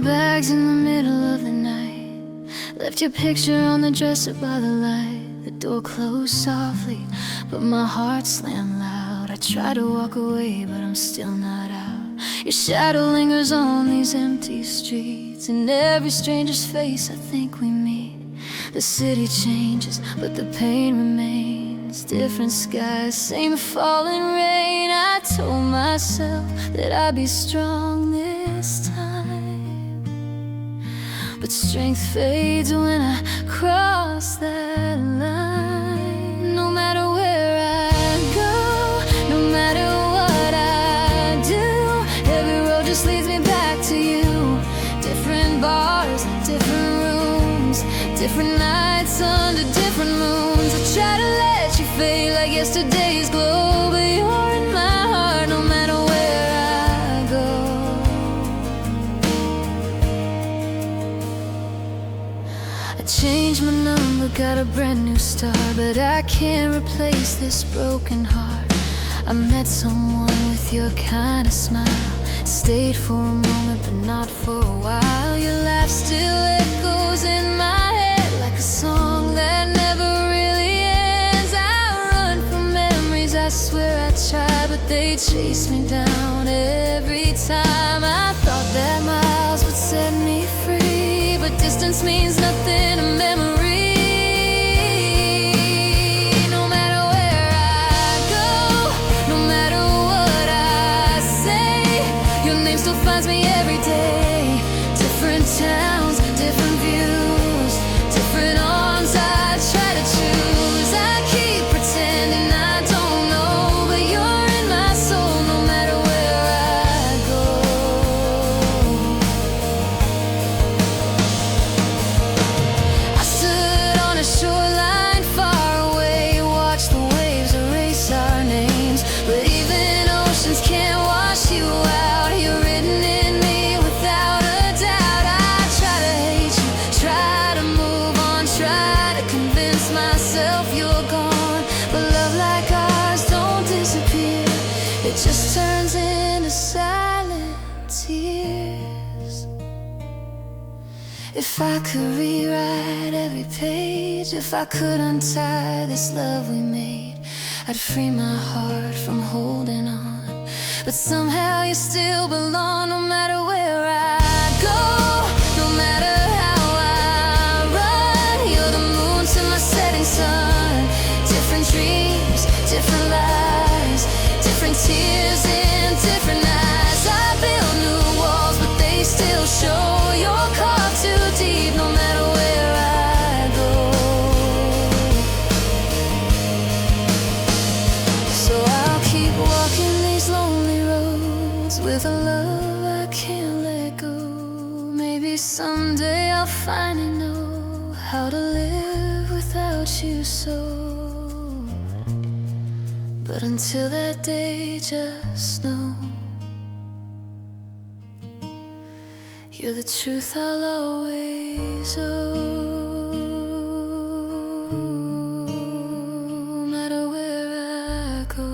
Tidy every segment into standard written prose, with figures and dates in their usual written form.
bags in the middle of the night. Left your picture on the dresser by the light. The door closed softly, but my heart slammed loud. I try to walk away, but I'm still not out. Your shadow lingers on these empty streets. In every stranger's face I think we meet. The city changes, but the pain remains. Different skies, same falling rain. I told myself that I'd be strong this time, but strength fades when I cross that line. No matter where I go, no matter what I do, every road just leads me back to you. Different bars, different rooms, different nights under different moons. I try to let you fade like yesterday's glow, but you're in my heart no matter where I go. I changed my number, got a brand new start, but I can't replace this broken heart. I met someone with your kind of smile, stayed for a moment but not for a while. Your laugh still echoes in my head like a song that never really ends. I run from memories, I swear I try, but they chase me down every time. I thought that miles would set me free, but distance means nothing to memory. No matter where I go, no matter what I say, your name still finds me every day. Different towns, different views, different arms I try to choose. I keep pretending I don't know, but you're in my soul no matter where I go. I stood on a shoreline far away, watched the waves erase our names, but even oceans can't wash you out. You're written in me without a doubt. I try to hate you, try to move on, try to convince myself you're gone, but love like ours don't disappear. It just turns into silent tears. If I could rewrite every page, if I could untie this love we made, I'd free my heart from holding on, but somehow you still belong. No matter where I go, no matter how I run, you're the moon to my setting sun. Different dreams, different lies, different tears in different eyes. I build new walls, but they still show you're carved too deep. No matter where I go, so I'll keep walking these lonely roads with a love I can't let go. Maybe someday I'll finally know how to live without you so, but until that day, just know you're the truth I'll always owe. No matter where I go.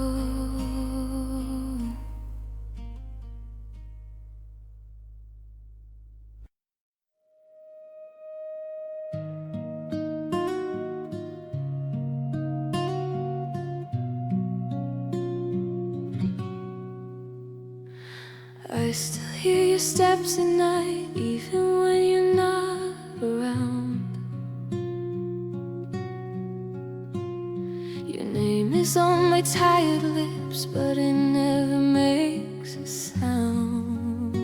I still hear your steps at night, even when you're not around. Your name is on my tired lips, but it never makes a sound.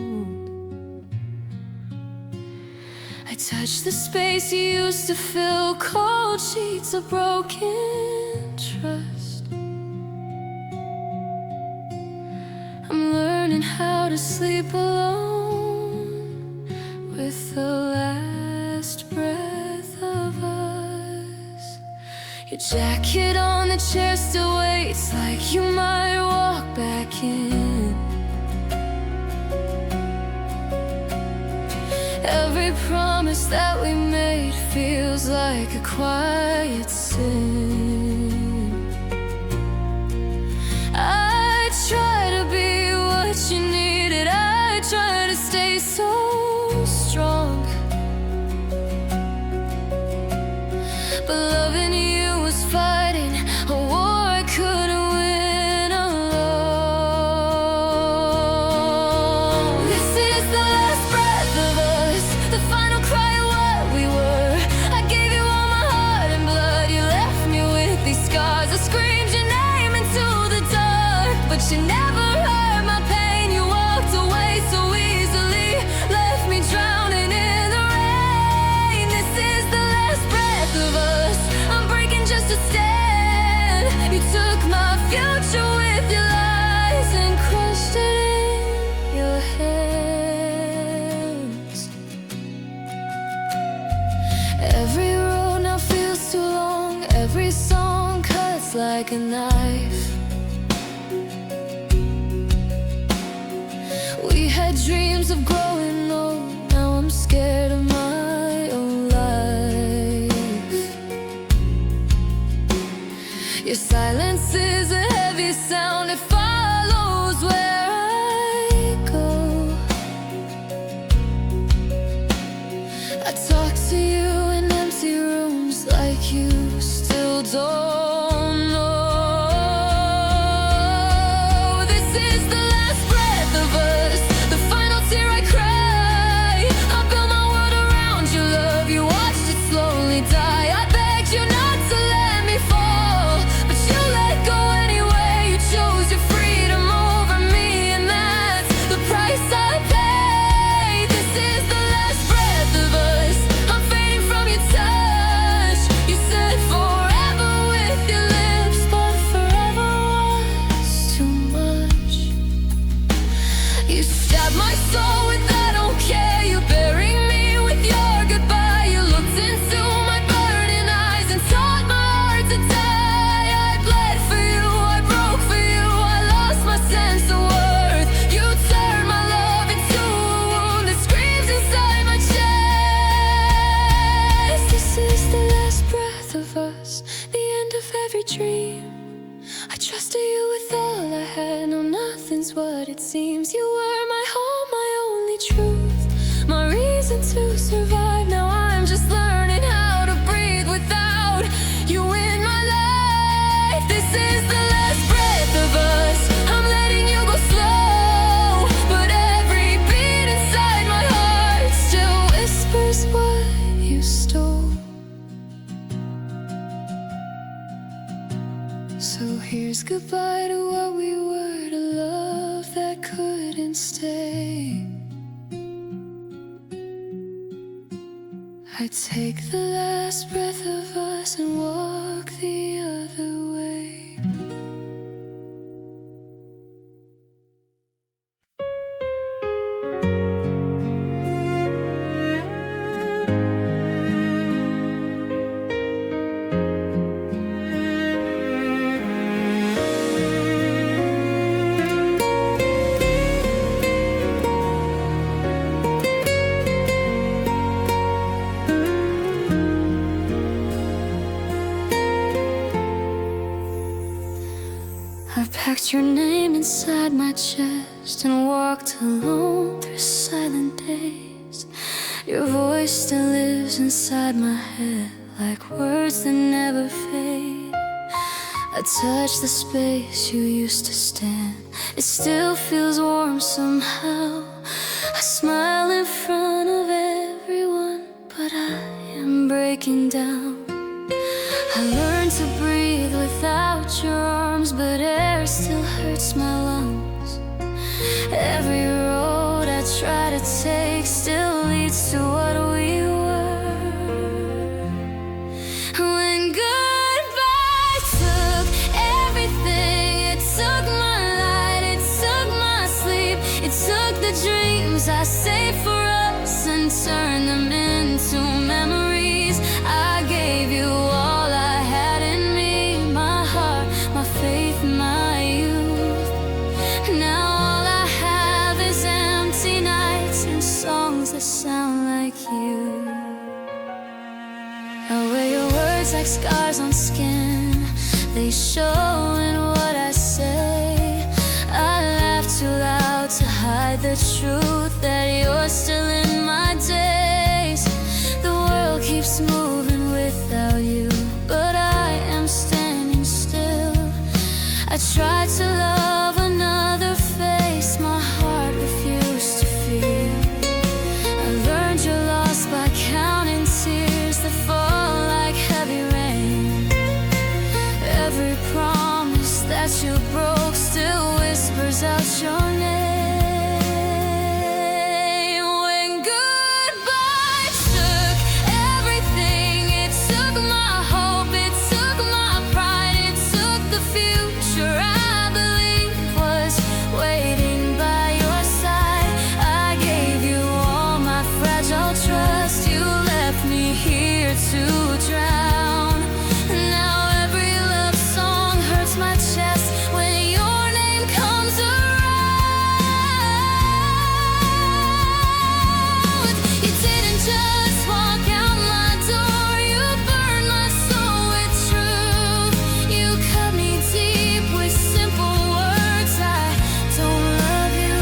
I touch the space you used to fill, cold sheets of broken trust. I'm learning how to sleep alone with the last breath of us. Your jacket on the chair still waits, like you might walk back in. Every promise that we made feels like a quiet sin. I try to be what you needed, I try to stay so strong, but loving you was fighting a war I couldn't win alone. This is the last breath of us, the final cry of what we were. I gave you all my heart and blood, you left me with these scars. I screamed your name into the dark, but you never heard my pain. You walked away so easily, left me drowning in the rain. This is the last breath of us, I'm breaking just to stand. You took my future with your lies and crushed it in your hands. Every road now feels too long, every song cuts like a knife. We had dreams of growing old, now I'm scared of my own life. Your silence is a heavy sound, it follows where I go. I talk to you in empty rooms like you still don't know. This is the last breath of us, the final tear I cry. I built my world around your love, you watched it slowly die. I begged you not to let me fall, but you let go anyway. You chose your freedom over me, and that's the price I paid. This is the last breath of us, I'm fading from your touch. You said forever with your lips, but forever was too much. You stabbed my soul with I don't care, you buried me with your goodbye. You looked into my burning eyes and taught my heart to die. I bled for you, I broke for you, I lost my sense of worth. You turned my love into a wound that screams inside my chest. This is the last breath of us, the end of every dream. I trusted you with all I had, no nothing's what it seems. You were my home, my only truth, my reason to survive. Now I'm just learning how to breathe without you in my life. This is the last breath of us, I'm letting you go slow, but every beat inside my heart still whispers what you stole. So here's goodbye to what we were, to love that couldn't stay. I take the last breath of us and walk the other way. I packed your name inside my chest and walked alone through silent days. Your voice still lives inside my head like words that never fade. I touch the space you used to stand, it still feels warm somehow. I smile in front of everyone, but I am breaking down. I learned to breathe without your arms, but air still hurts my lungs. Every road I try to take still leads to what we were. When goodbye took everything, it took my light, it took my sleep, it took the dreams I saved for us and turned them into memories. I gave you all I had in me, my heart, my faith, my youth. Now all I have is empty nights and songs that sound like you. I wear your words like scars on skin, they show in what I say. I laugh too loud to hide the truth that you're still in my to drown. Now every love song hurts my chest when your name comes around. You didn't just walk out my door, you burned my soul with truth. You cut me deep with simple words, I don't love you.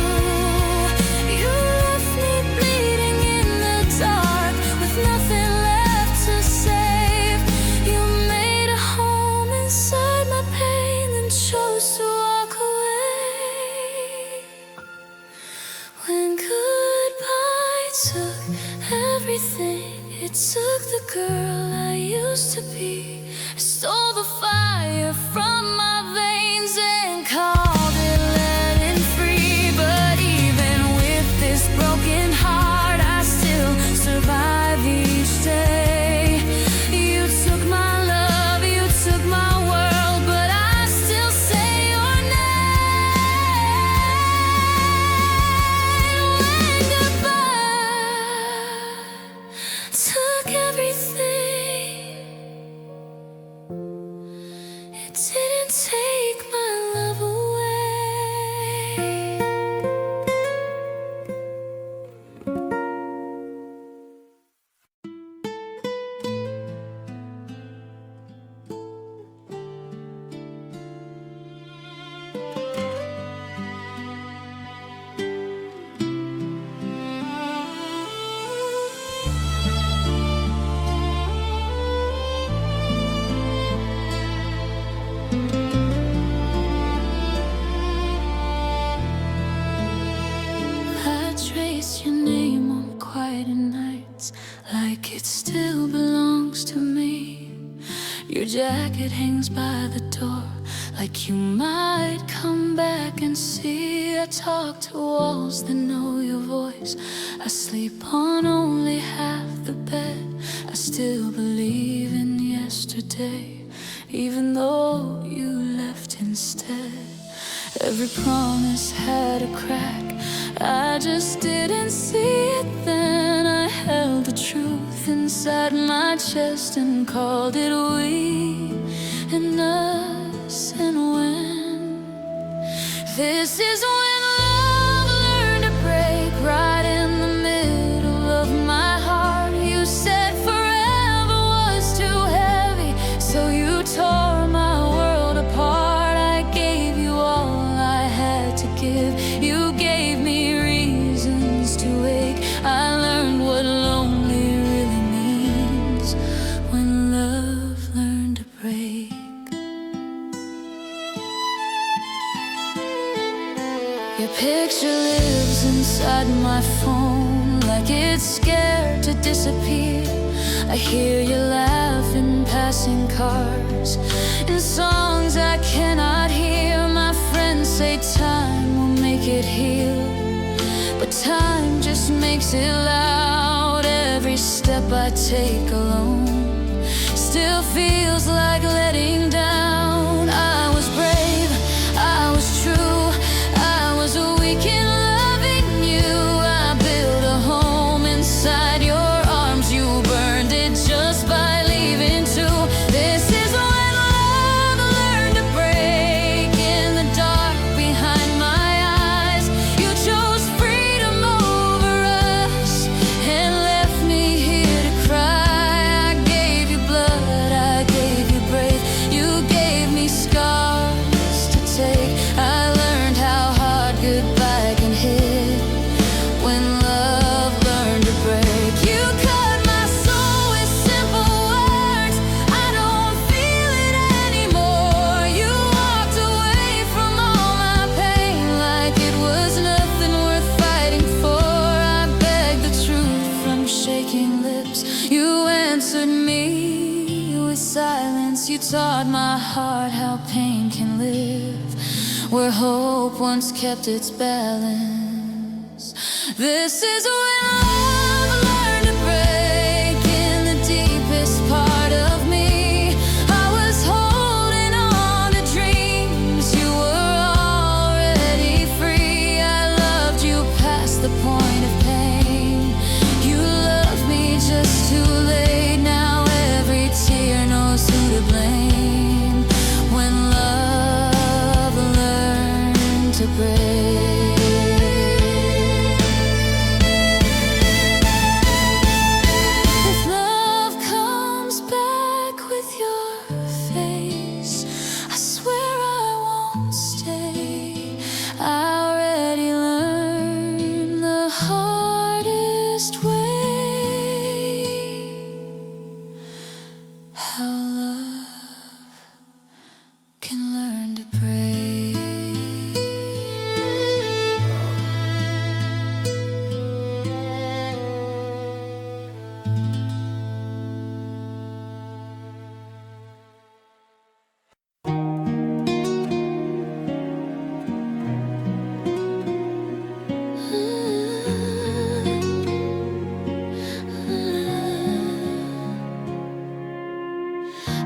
You left me bleeding in the dark with nothing left to save. You made a home inside my pain and chose to walk away. When goodbye took everything, it took the girl I used to be. I stole the fire from my veins and called it letting free. But even with this broken heart, I still survive each day. You took my love, you took my world, but I still say your name. When goodbye took everything, it didn't take my love away. I trace your name on quiet nights like it still belongs to me. Your jacket hangs by the door like you might come back and see. I talk to walls that know your voice. I sleep on only half the bed. I still believe in yesterday, even though you left instead. Every promise had a crack, I just didn't see it then. I held the truth inside my chest and called it we and us. And when this is when love learned to break right in the middle of my heart. You said forever was too heavy, so you tore my world apart. I gave you all I had to give. You gave me reasons to wake. I learned what lonely really means when love learned to break. Your picture lives inside my phone like it's scared to disappear. I hear you laugh in passing cars, in songs I cannot hear. My friends say time will make it heal, but time just makes it loud. Every step I take alone still feels like letting down. I was brave, I was true, I was weak in loving you. I built a home inside your arms, you burned it just by leaving too. This is when love learned to break in the dark behind my eyes. You chose freedom over us and left me here to cry. I gave you blood, I gave you brave. You gave me scars to take. I learned how hard goodbye can hit when love learned to break. You cut my soul with simple words, I don't feel it anymore. You walked away from all my pain like it was nothing worth fighting for. I begged the truth from shaking lips. You answered me with silence. You taught my heart how pain can live where hope once kept its balance. This is when love learned to break in the deepest part of me. I was holding on to dreams, you were already free. I loved you past the point of pain. You loved me just too late. Now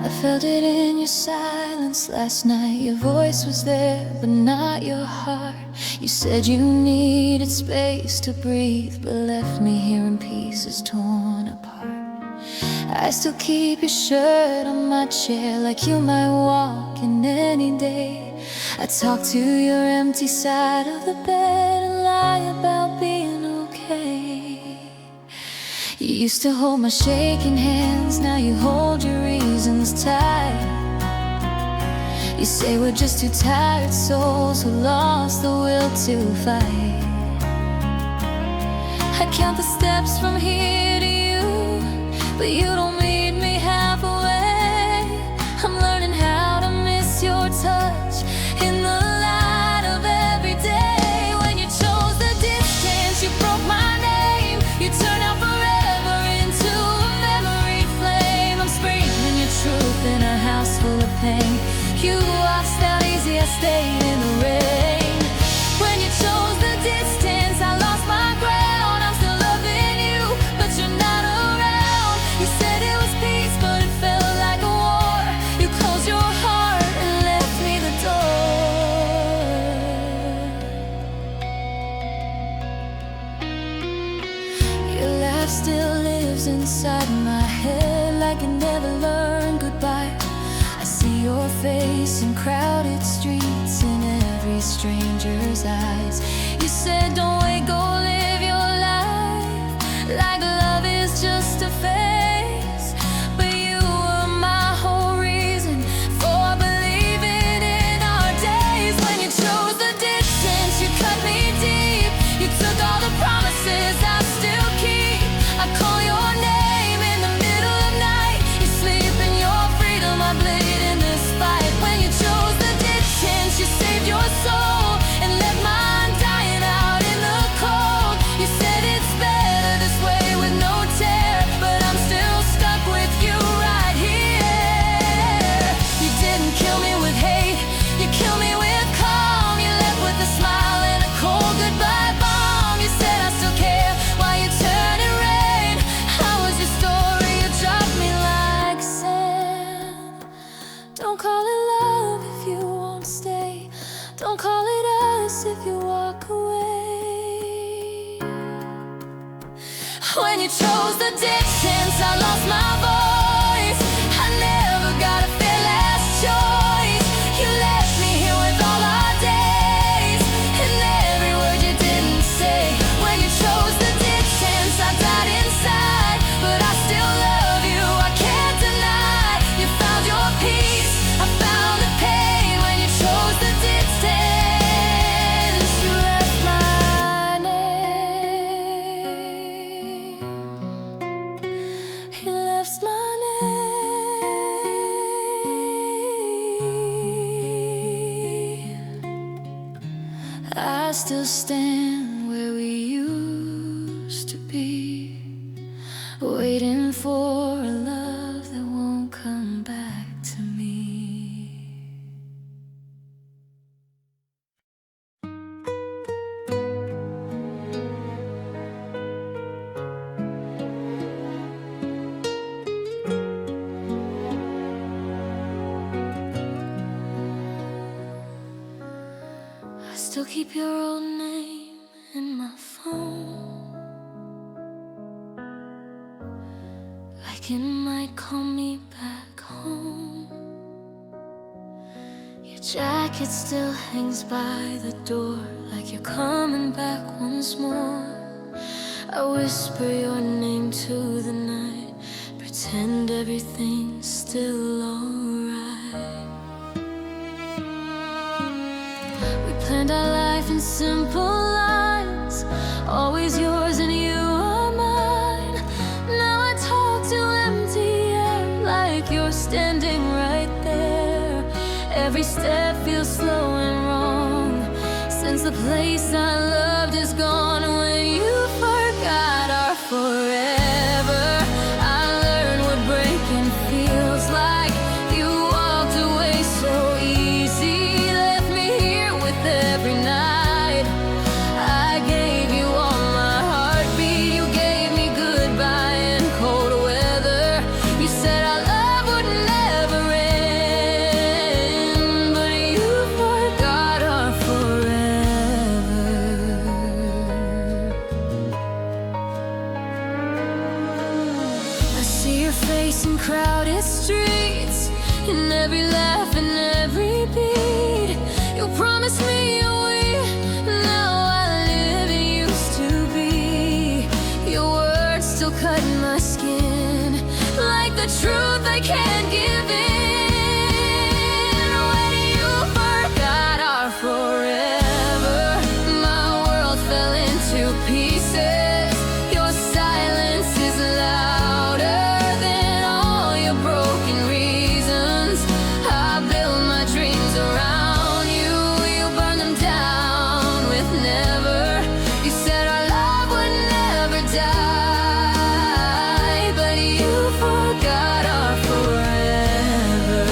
I felt it in your silence last night. Your voice was there, but not your heart. You said you needed space to breathe, but left me here in pieces torn apart. I still keep your shirt on my chair, like you might walk in any day. I talk to your empty side of the bed and lie about being okay. You used to hold my shaking hands, now you hold your reasons tight. You say we're just two tired souls who lost the will to fight. I count the steps from here to you, but you don't meet me halfway. I'm learning how to miss your touch in the light of every day. When you chose the distance, you broke my name. You turned out forever into a memory flame. I'm screaming your truth in a house full of pain. You walked out easy, I stayed in the rain. When you chose the distance, I lost my ground. I'm still loving you, but you're not around. You said it was peace, but it felt like a war. You closed your heart and left me the door. Your laugh still lives inside my head, like I never learned goodbye. I see your face in crowded streets, in every stranger's eyes. You said don't wait, go live your life, like love is just a phase. But you were my whole reason for believing in our days. When you chose the distance, you cut me deep. You took all the promises I still keep. I call your name in the middle of night. You sleep in your freedom, I bleed in this fight. When you chose the distance, you saved your soul and left mine dying out in the cold. You said it's better this way with no tear, but I'm still stuck with you right here. You didn't kill me with hate, you killed me with calm. You left with a smile and a cold goodbye bomb. You said I still care while you turn it rain. How was your story? You dropped me like sand. Don't call it love if you won't stay. Don't call it us if you walk away. When you chose the distance, I lost my voice. I never got a fair last choice. You left me here with all our days and every word you didn't say. When you chose the distance, I died inside, but I still love you, I can't deny. You found your peace, I found the pain. When you chose the distance, you left my name. You left my name. I still stand where we used to be, waiting for a love that won't come back to me. I still keep your old name in my phone, like it might call me back home. Your jacket still hangs by the door, like you're coming back once more. I whisper your name to the night, pretend everything's still alright. We planned our life in simple lines, always yours and you are mine. Now I talk to empty air, like you're standing right there. Every step feels slow and wrong, since the place I loved is gone. When you forgot our forever, I learned what breaking feels like. You walked away so easy, left me here with every night. I gave you all my heartbeat, you gave me goodbye in cold weather. You said our love would never your face in crowded streets, in every laugh and every beat. You promised me a we, now I live in used to be. Your words still cut my skin, like the truth I can't give in. When you forgot our forever, my world fell into pieces. Your silence is louder than all your broken reasons. I built my dreams around you, you burned them down with never. You said our love would never die, but you forgot our forever.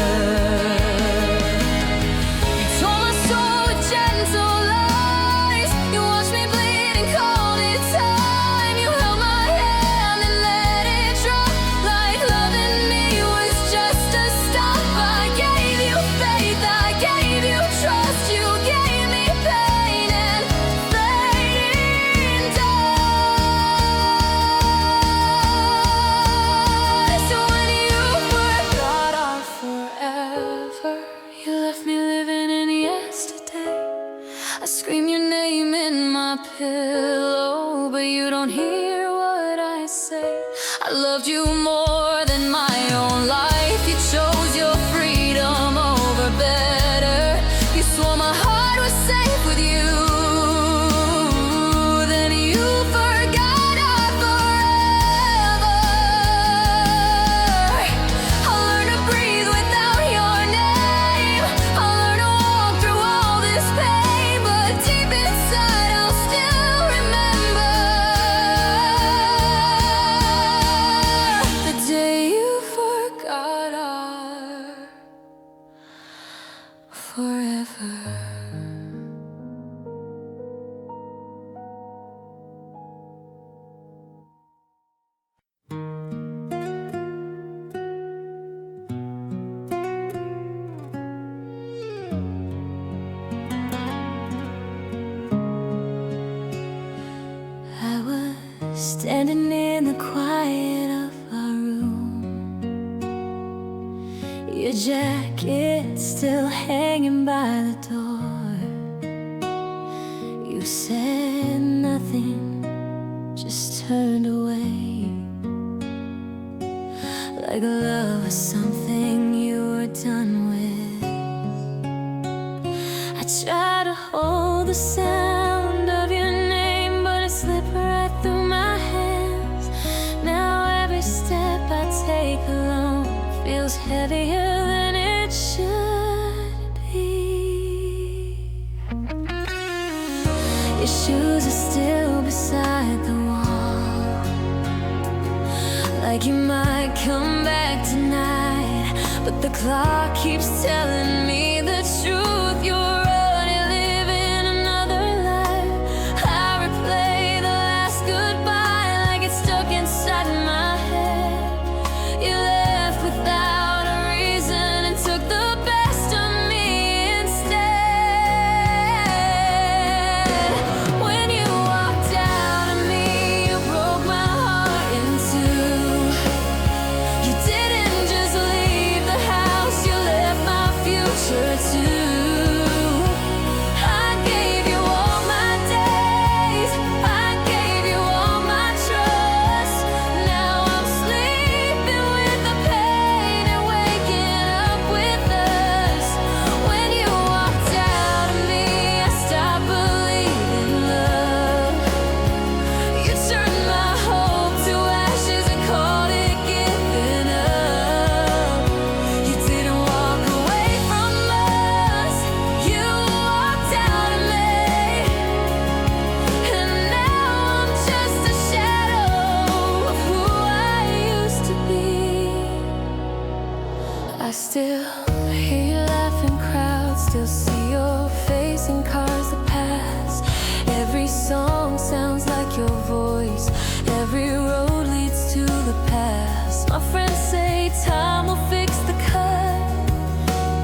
You told my soul with gentle lies. You watched me bleed and called it time. You held my hand and let it drop, like loving me was just a stop. I gave you faith, I gave you trust. You gave me pain and fading dust. So when you forgot our forever, you left me living in yesterday. I scream your name in my pillow, but you don't hear what I say. I loved you more than my own life. You chose your freedom over better. You swore my heart was safe with you. Then you forgot our forever. I'll learn to breathe without your name. I'll learn to walk through all this pain, but deep inside I'll still remember the day you forgot our forever. I was standing in the quiet of our room, your jacket still hanging by the door. You said nothing, just turned away, like love was something you were done with. I tried to hold the sound of your name, but it slipped right through my hands. Now every step I take alone feels heavier than it should be. Your shoes are still beside the wall, like you might come back tonight, but the clock keeps telling me the truth. You're already living another life. I replay the last goodbye like it's stuck inside my head. You left without a reason and took the best of me instead. When you walked out of me, you broke my heart in two. You didn't just leave the house, you left my future too. I gave you all my days, I gave you all my trust. Now I'm sleeping with the pain and waking up with us. When you walked out of me, I stopped believing love. You turned my hope to ashes and called it giving up. You didn't walk away from us, you walked out of me. And now I'm just a shadow of who I used to be. I still hear you laugh in crowds, still see your face in cars that pass. Every song sounds like your voice, every road leads to the past. My friends say time will fix the cut,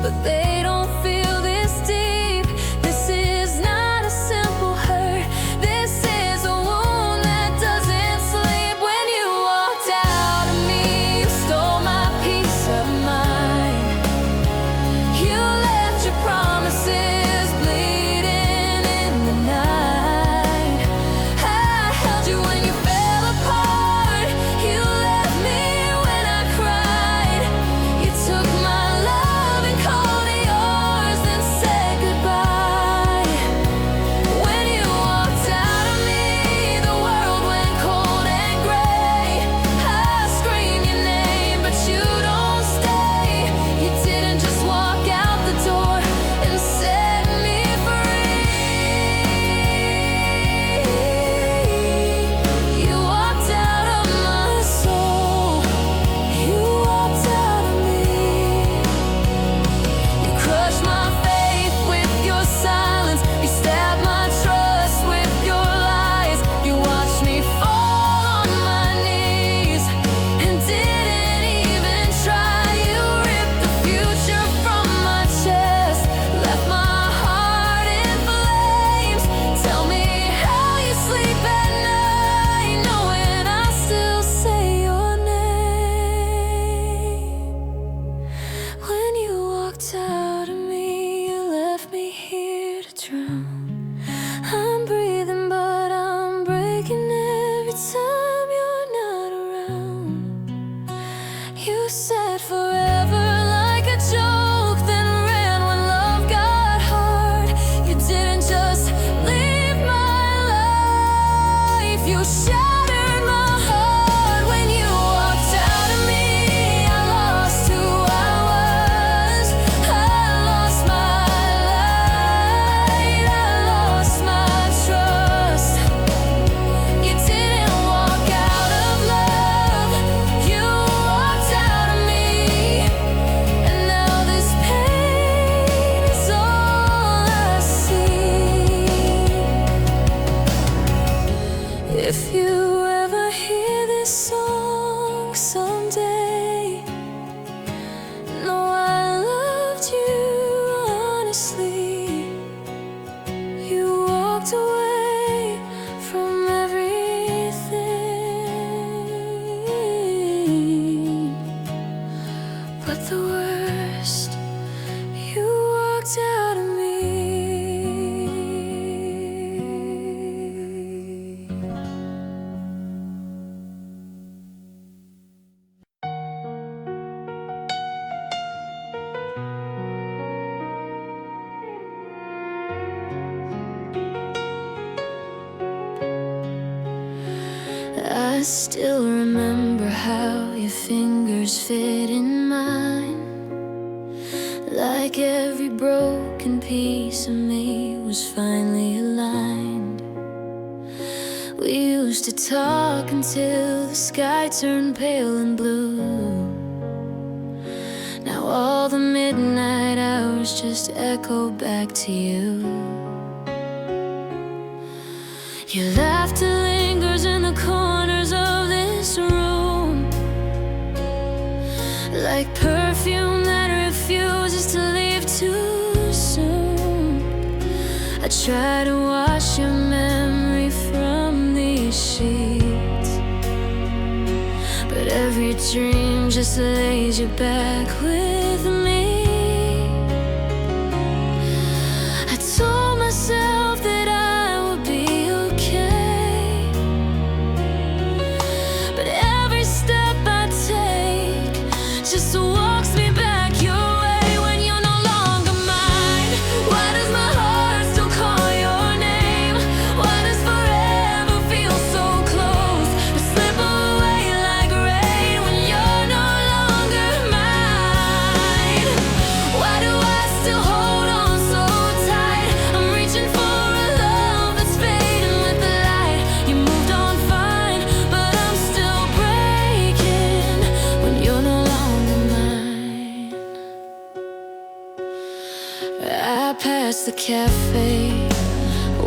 but they don't feel this deep. This is not a simple hurt, this is a wound that doesn't sleep. When you walked out of me, you You said forever like a joke, then ran when love got hard. You didn't just leave my life, you shattered my heart. When you walked out of me, I lost who I was. I lost my light, I lost my trust. You didn't walk out of love, you walked out of me. And now this pain is all I see. If you ever hear this song someday, know I loved you honestly. You walked away from everything, but the worst, you walked out of me. I still remember how your fingers fit in mine, like every broken piece of me was finally aligned. We used to talk until the sky turned pale and blue. Now all the midnight hours just echo back to you. Your laughter lingers in the corners of this room, like perfume that refuses to leave too soon. I try to wash your memory from these sheets, but every dream just lays you back with me. I told myself that I would be okay, but every step I take just walks me back your way. When you're no longer mine, why does my heart still call your name? Why does forever feel so close but slip away like rain when you're no longer mine? Why do I still hold on so tight? I'm reaching for a love that's fading with the light. You moved on fine, but I'm still breaking when you're no longer mine. I passed the cafe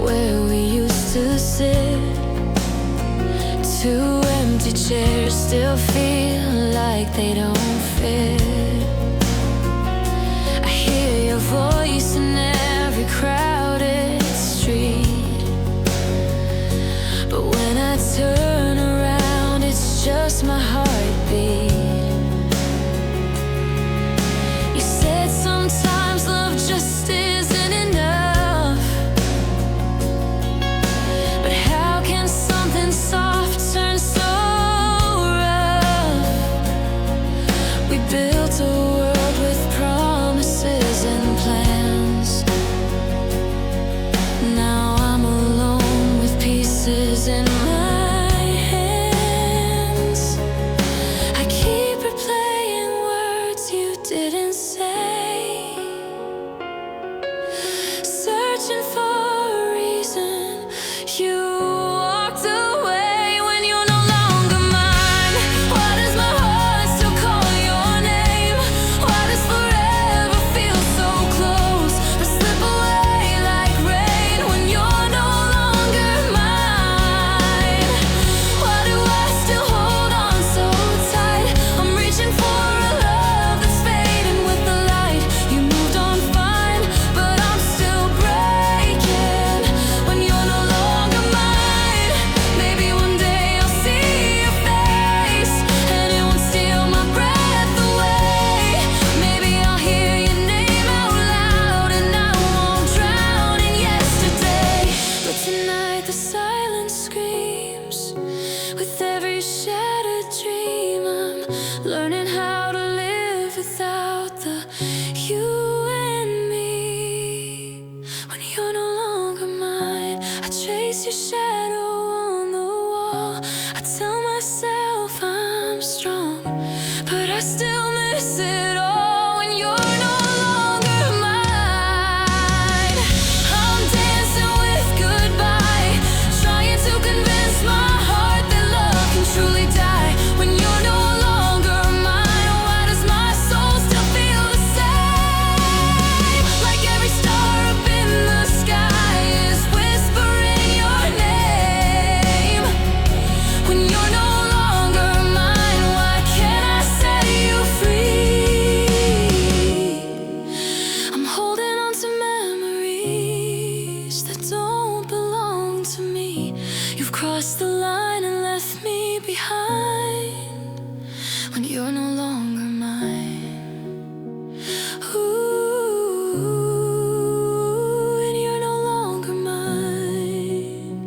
where we used to sit. Two empty chairs still feel like they don't fit. I hear your voice in every crowded street, but when I turn around, it's just my heartbeat. You said sometimes love just isn't enough, but how can something soft turn so rough? We built a world with promises and plans. Now I'm alone with pieces in my hands. I learning how to live without the you and me. When you're no longer mine, I chase your shadow on the wall. I tell myself I'm strong, but I still miss it all when you're no longer mine. I'm dancing with goodbye, trying to convince my heart that love can truly die. When you're no longer mine, why does my soul still feel the same? Like every star up in the sky is whispering your name. When you're no longer mine, why can't I set you free? I'm holding on to memories that don't belong to me. You've crossed the line and left me behind. When you're no longer mine, ooh, when you're no longer mine,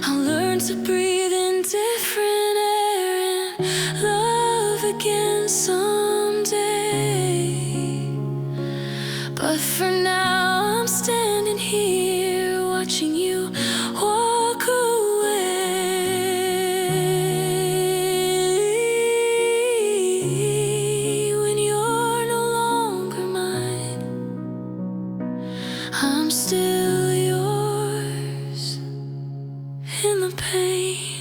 I'll learn to breathe in different air and love again someday. But for now, I'm standing here watching you walk away. When you're no longer mine, I'm still yours in the pain.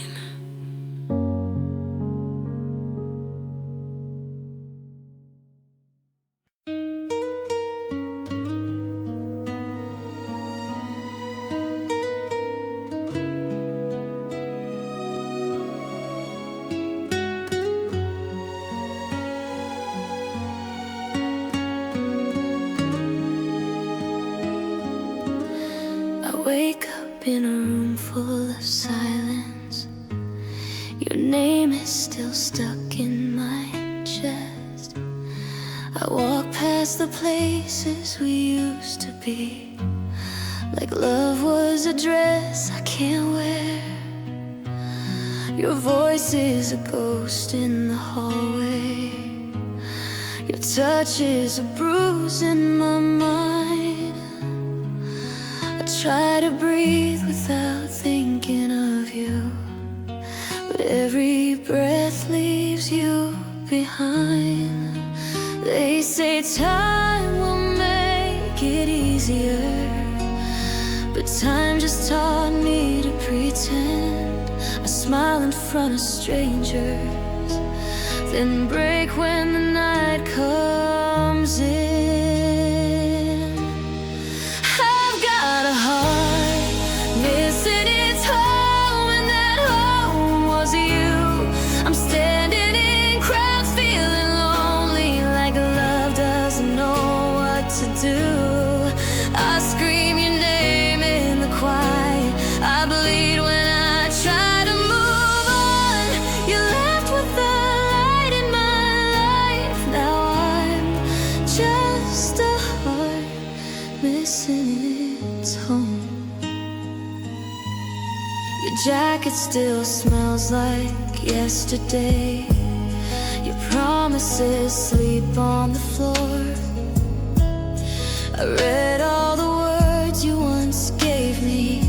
I wake up in a room full of silence. Your name is still stuck in my chest. I walk past the places we used to be, like love was a dress I can't wear. Your voice is a ghost in the hallway. Your touch is a bruise in my mind. I try to breathe without thinking of you, but every breath leaves you behind. They say time will make it easier, but time just taught me to pretend. I smile in front of strangers, then break when the night comes in. I've got a heart missing its home, and that home was you. I'm standing in crowds feeling lonely, like love doesn't know what to do. I scream your name in the quiet, I bleed when I try to move on. You left with the light in my life. Now I'm just a heart missing its home. Your jacket still smells like yesterday. Your promises sleep on the floor. I read all the words you once gave me.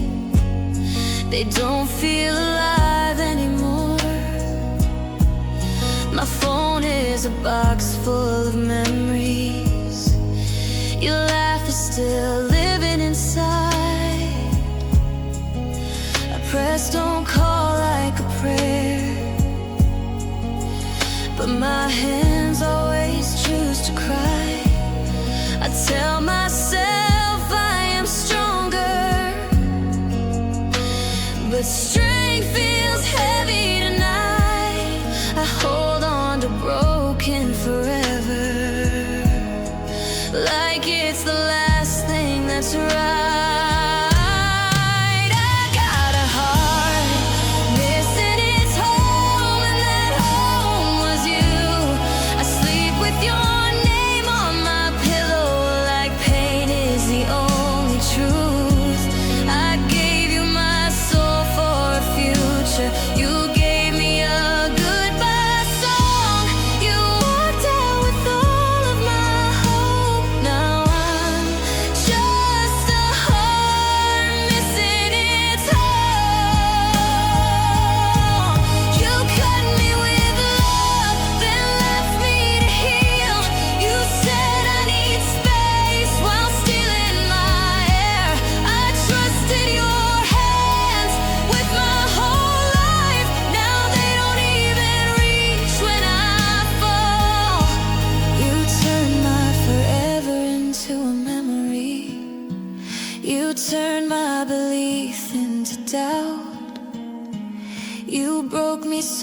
They don't feel alive anymore. My phone is a box full of memories. Your laugh is still living inside. I press don't call like a prayer, but my hands always choose to cry. I tell myself I am stronger, but strength feels heavy tonight. I hold on to broken forever, like it's the last thing that's right. I got a heart missing its home, and that home was you. I sleep with your name on my pillow, like painted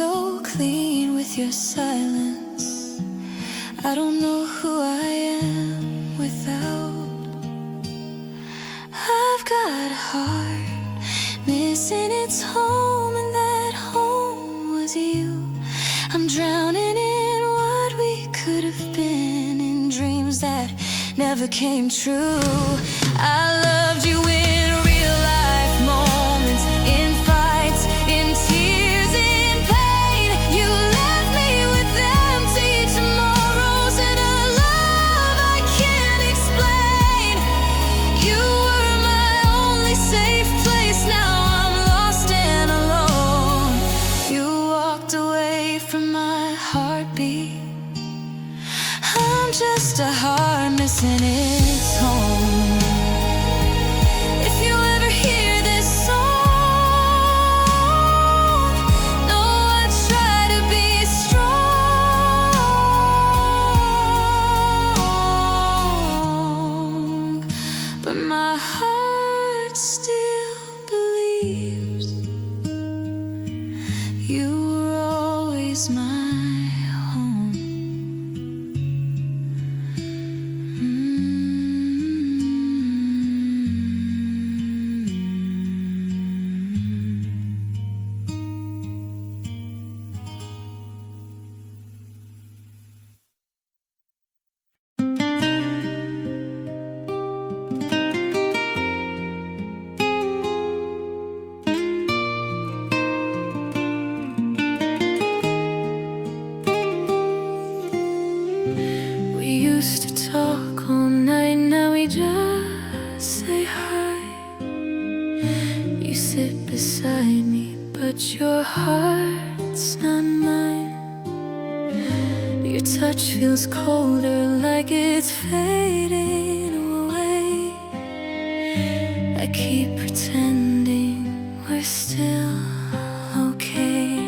so clean with your silence. I don't know who I am without. I've got a heart missing its home, and that home was you. I'm drowning in what we could have been, in dreams that never came true. I loved you in real life moments, in fights, in tears, in pain. You left me with empty tomorrows and a love I can't explain. You were my only safe place, now I'm lost and alone. You walked away from my heartbeat. I'm just a heart missing its home. If you ever hear this song, know I try to be strong, but my heart still believes you were always my home. We used to talk all night, now we just say hi. You sit beside me, but your heart's not mine. Your touch feels colder, like it's fading away. I keep pretending we're still okay.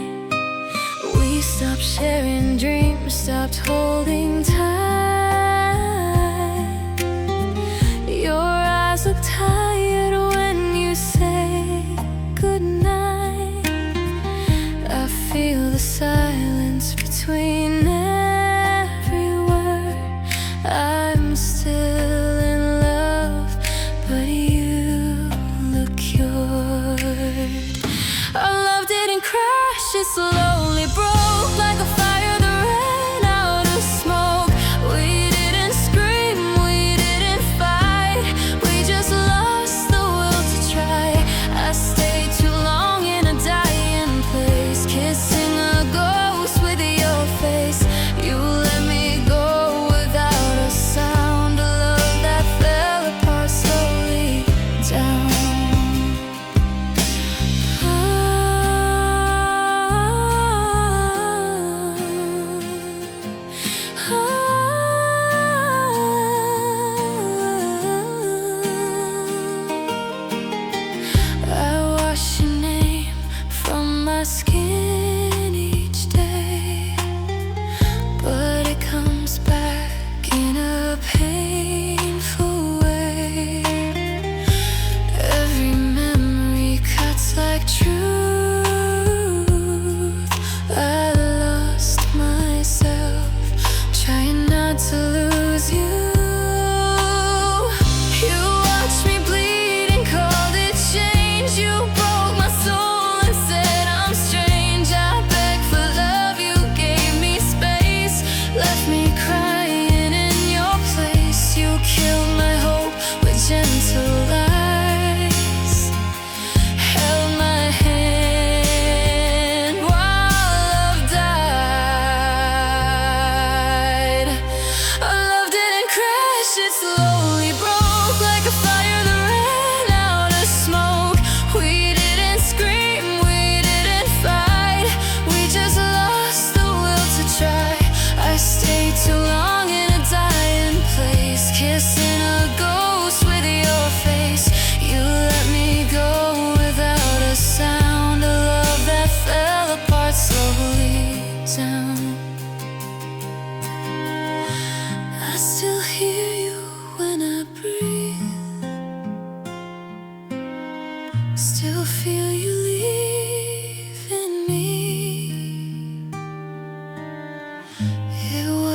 We stopped sharing dreams, stopped holding tight. Your eyes look tired when you say goodnight. I feel the silence between every word. I'm still in love, but you look cured. Our love didn't crash, it slowly broke like a fire that ran out of smoke. We didn't scream, we didn't fight, we just lost the will to try. I stayed too long in a dying place, kissing a ghost with your face. You let me go without a sound, a love that fell apart slowly down.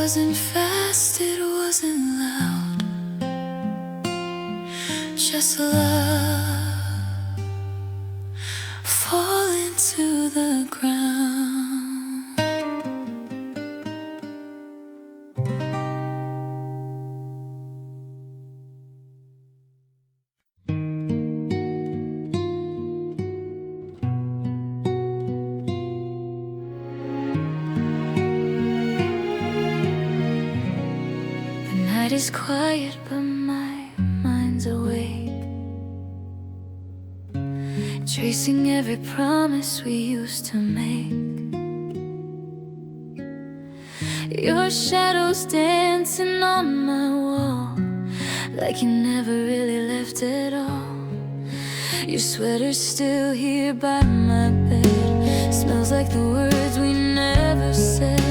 wasn't fast, it wasn't loud, just love falling to the ground. The night is quiet, but my mind's awake, tracing every promise we used to make. Your shadow's dancing on my wall, like you never really left at all. Your sweater's still here by my bed, smells like the words we never said.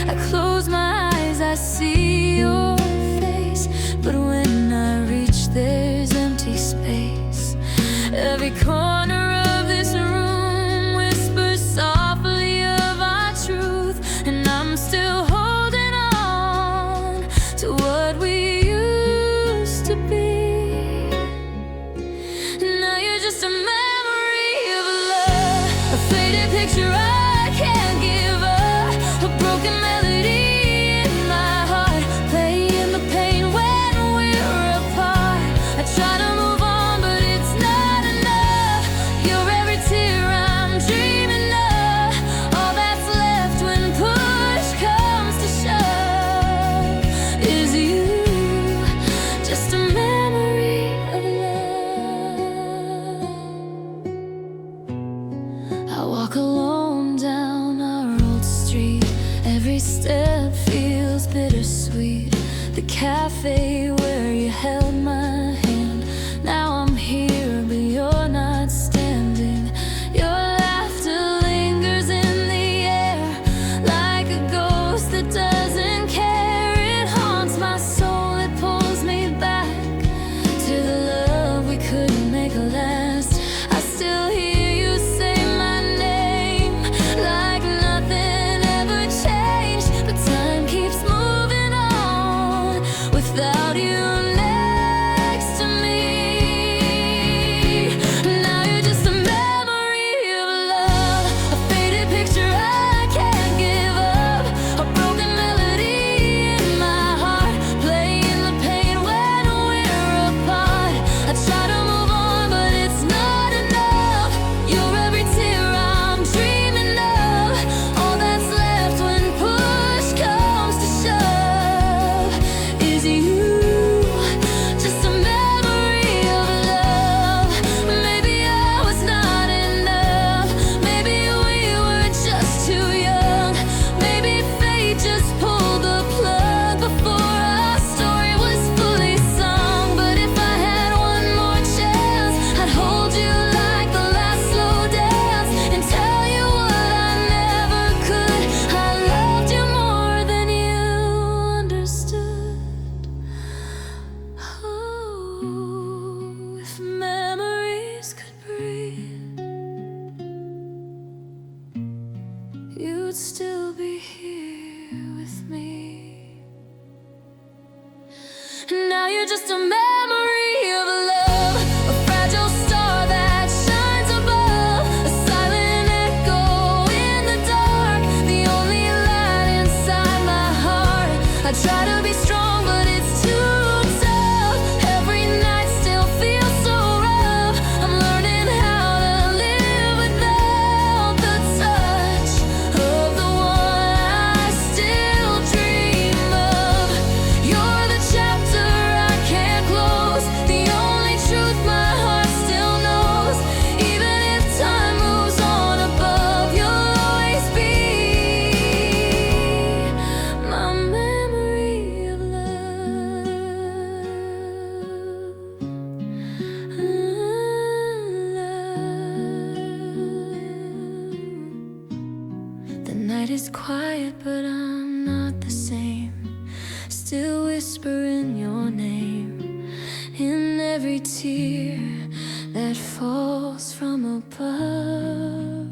I close my eyes, I see your face, but when I reach there's empty space. Every corner of this room whispers softly of our truth, and I'm still holding on to what we used to be. Now you're just a memory of love, a faded picture I can't give up, a broken melody in my heart, playing the pain when we're apart. I try to move on, but it's not enough. You're every tear I'm dreaming of, all that's left when push comes to shove is you, just a memory of love. I walk alone down our old street, every step feels bittersweet. The cafe where you held my hand, now I'm here but you're not standing. Your laughter lingers in the air, like a ghost that doesn't care. It haunts my soul, it pulls me back to the love we couldn't make last. I still hear you say my name, like nothing ever changed, but time keeps moving on without you next to me. Now you're just a memory of love, a faded picture I can't give up, a broken melody in my heart, playing the pain when we're apart. I try to move on, but it's not enough. You're every tear I'm dreaming of, all that's left when push comes to shove is you, just a memory of love. Maybe I was not enough, maybe we were just too young, maybe fate just pulled the plug before our story was fully sung. But if I had one more chance, I'd hold you like the last slow dance and tell you what I never could. I loved you more than you understood. Oh, if memories could breathe, you'd still be here with me. Now you're just a memory of love, a fragile star that shines above, a silent echo in the dark, the only light inside my heart. I try to be strong, but it's too tough. Every night still feels so rough. I'm learning how to live without the touch of the one I still dream of. You're the chapter I can't close, the only truth my heart still knows. Even if time moves on above, you'll always be my memory of love. The night is quiet, but I'm not the same, still whispering your name in every tear that falls from above.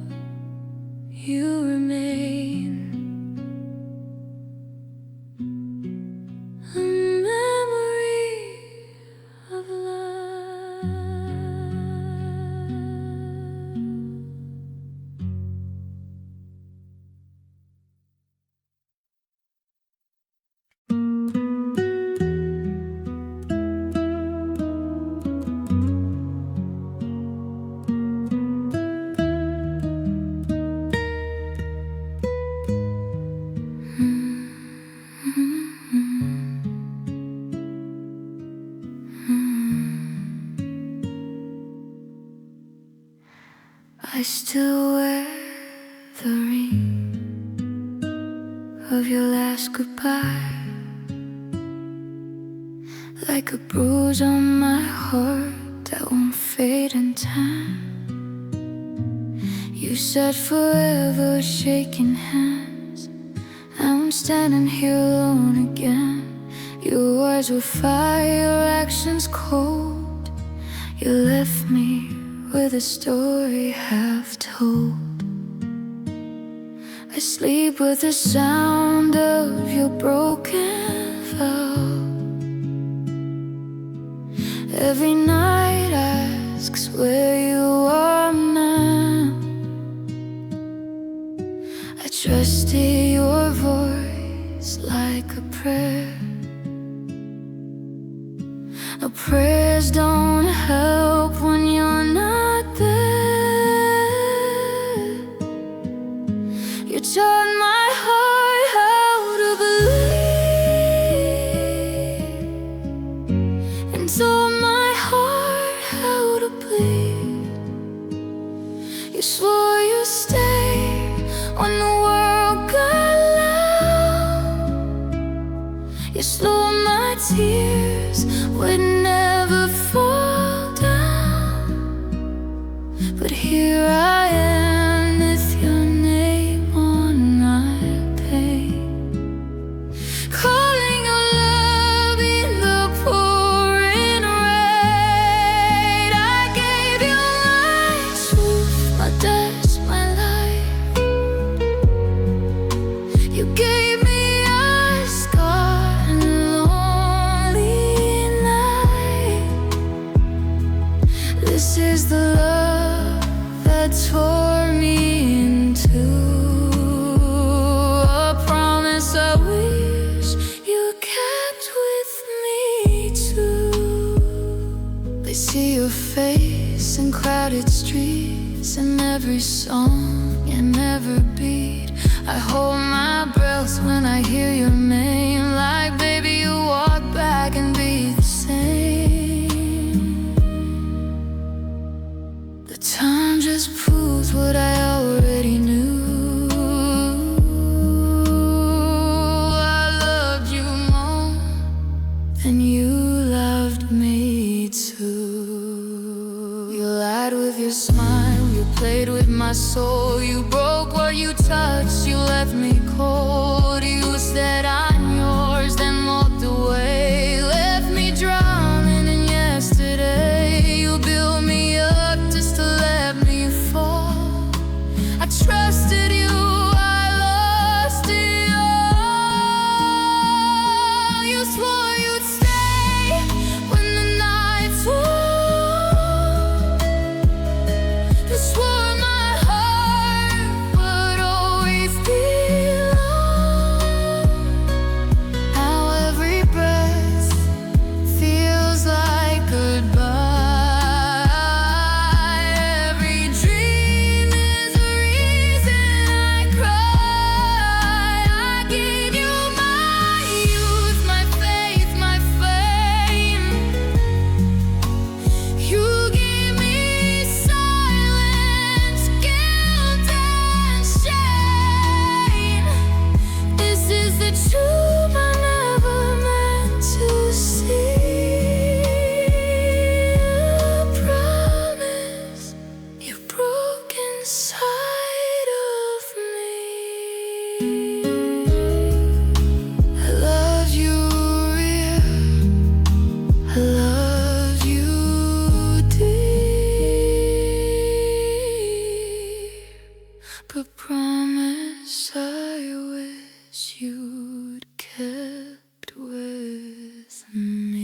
You remain. I still wear the ring of your last goodbye, like a bruise on my heart that won't fade in time. You said forever, shaking hands. Now I'm standing here alone again. Your words were fire, your actions cold. You left me with a story half told. I sleep with the sound of your broken vow. Every night asks where you are now. I trusted your voice like a prayer. No, prayers don't help when you're not there. You taught my heart how to believe, and taught my heart how to bleed. You swore you'd stay when the world got loud. You slowed my tears, would never fall down. But here I am with your name on my pain, calling your love in the pouring rain. I gave you my truth, my dust, my life. You gave me a scar and lonely night. This is the love that tore me in two, a promise I wish you kept with me too. They see your face in crowded streets, and every song and every beat. I hold my breath when I hear your name, like baby you walk back and be the same. The time just proves what I already knew. I loved you more than you loved me too. You lied with your smile, you played with my soul. You broke what you touched, you left me cold. You said I'm yours, then walked away, left me drowning in yesterday. You built me up just to let me fall. I trusted you, I lost it all. You swore you'd stay when the nights warm. You swore my heart would always belong. Now every breath feels like goodbye. Every dream is a reason I cry. I gave you my youth, my faith, my fame. You gave me silence, guilt and shame. This is the truth I never meant to see. A promise you broke inside of me. I love you real, I love you deep, but promise I wish you'd kept with me.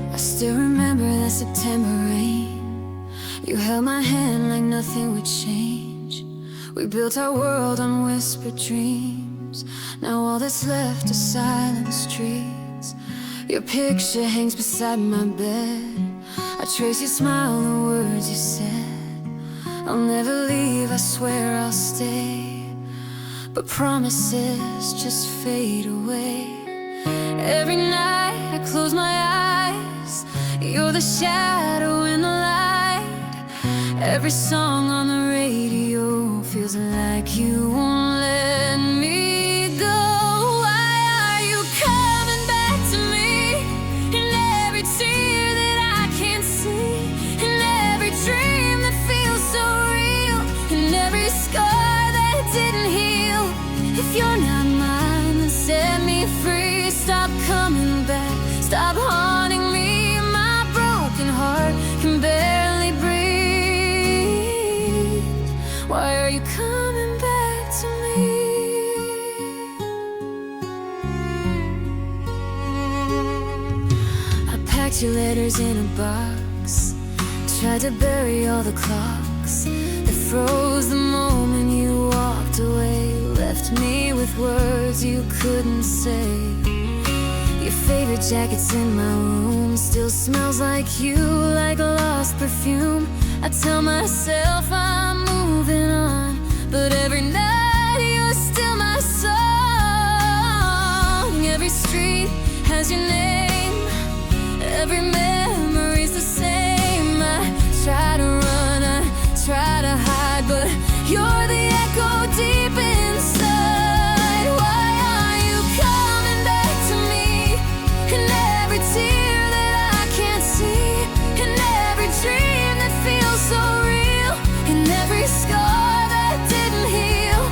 I still remember that September rain. You held my hand like nothing would change. We built our world on whispered dreams. Now all that's left are silent streets. Your picture hangs beside my bed. I trace your smile, the words you said. I'll never leave, I swear I'll stay. But promises just fade away. Every night I close my eyes, you're the shadow in the light. Every song on the radio feels like you won't let me go. Why are you coming back to me? In every tear that I can't see, in every dream that feels so real, in every scar that didn't heal. If you're not mine, then set me free. Stop coming back, stop haunting me. My broken heart can barely breathe. Why are you coming back to me? I packed your letters in a box, tried to bury all the clocks that froze the moment you walked away. Left me with words you couldn't say. Your favorite jacket's in my room, still smells like you, like a lost perfume. I tell myself I'm moving on, but every night you're still my song. Every street has your name, every memory's the same. I try to run, I try to hide, but you're the echo deep inside. Why are you coming back to me? In every tear that I can't see, in every dream that feels so real, in every scar that didn't heal.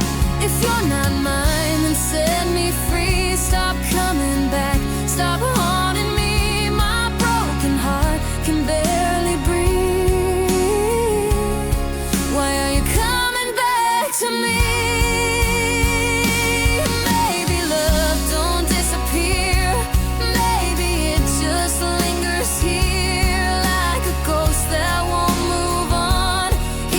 If you're not mine, then set me free. Stop coming back, stop haunting me. My broken heart can barely breathe. Why are you coming back to me? Maybe love don't disappear, maybe it just lingers here, like a ghost that won't move on.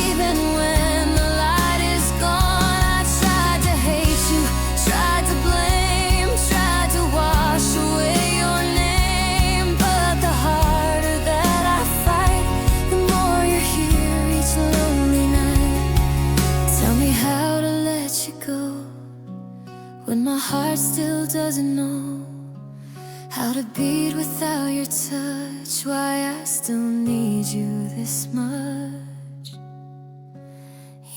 Even when the light is gone, I tried to hate you, tried to blame, tried to wash away your name. But the harder that I fight, the more you're here each lonely night. Tell me how to let you go when my heart still doesn't know how to beat without your touch. Why I still need you this much.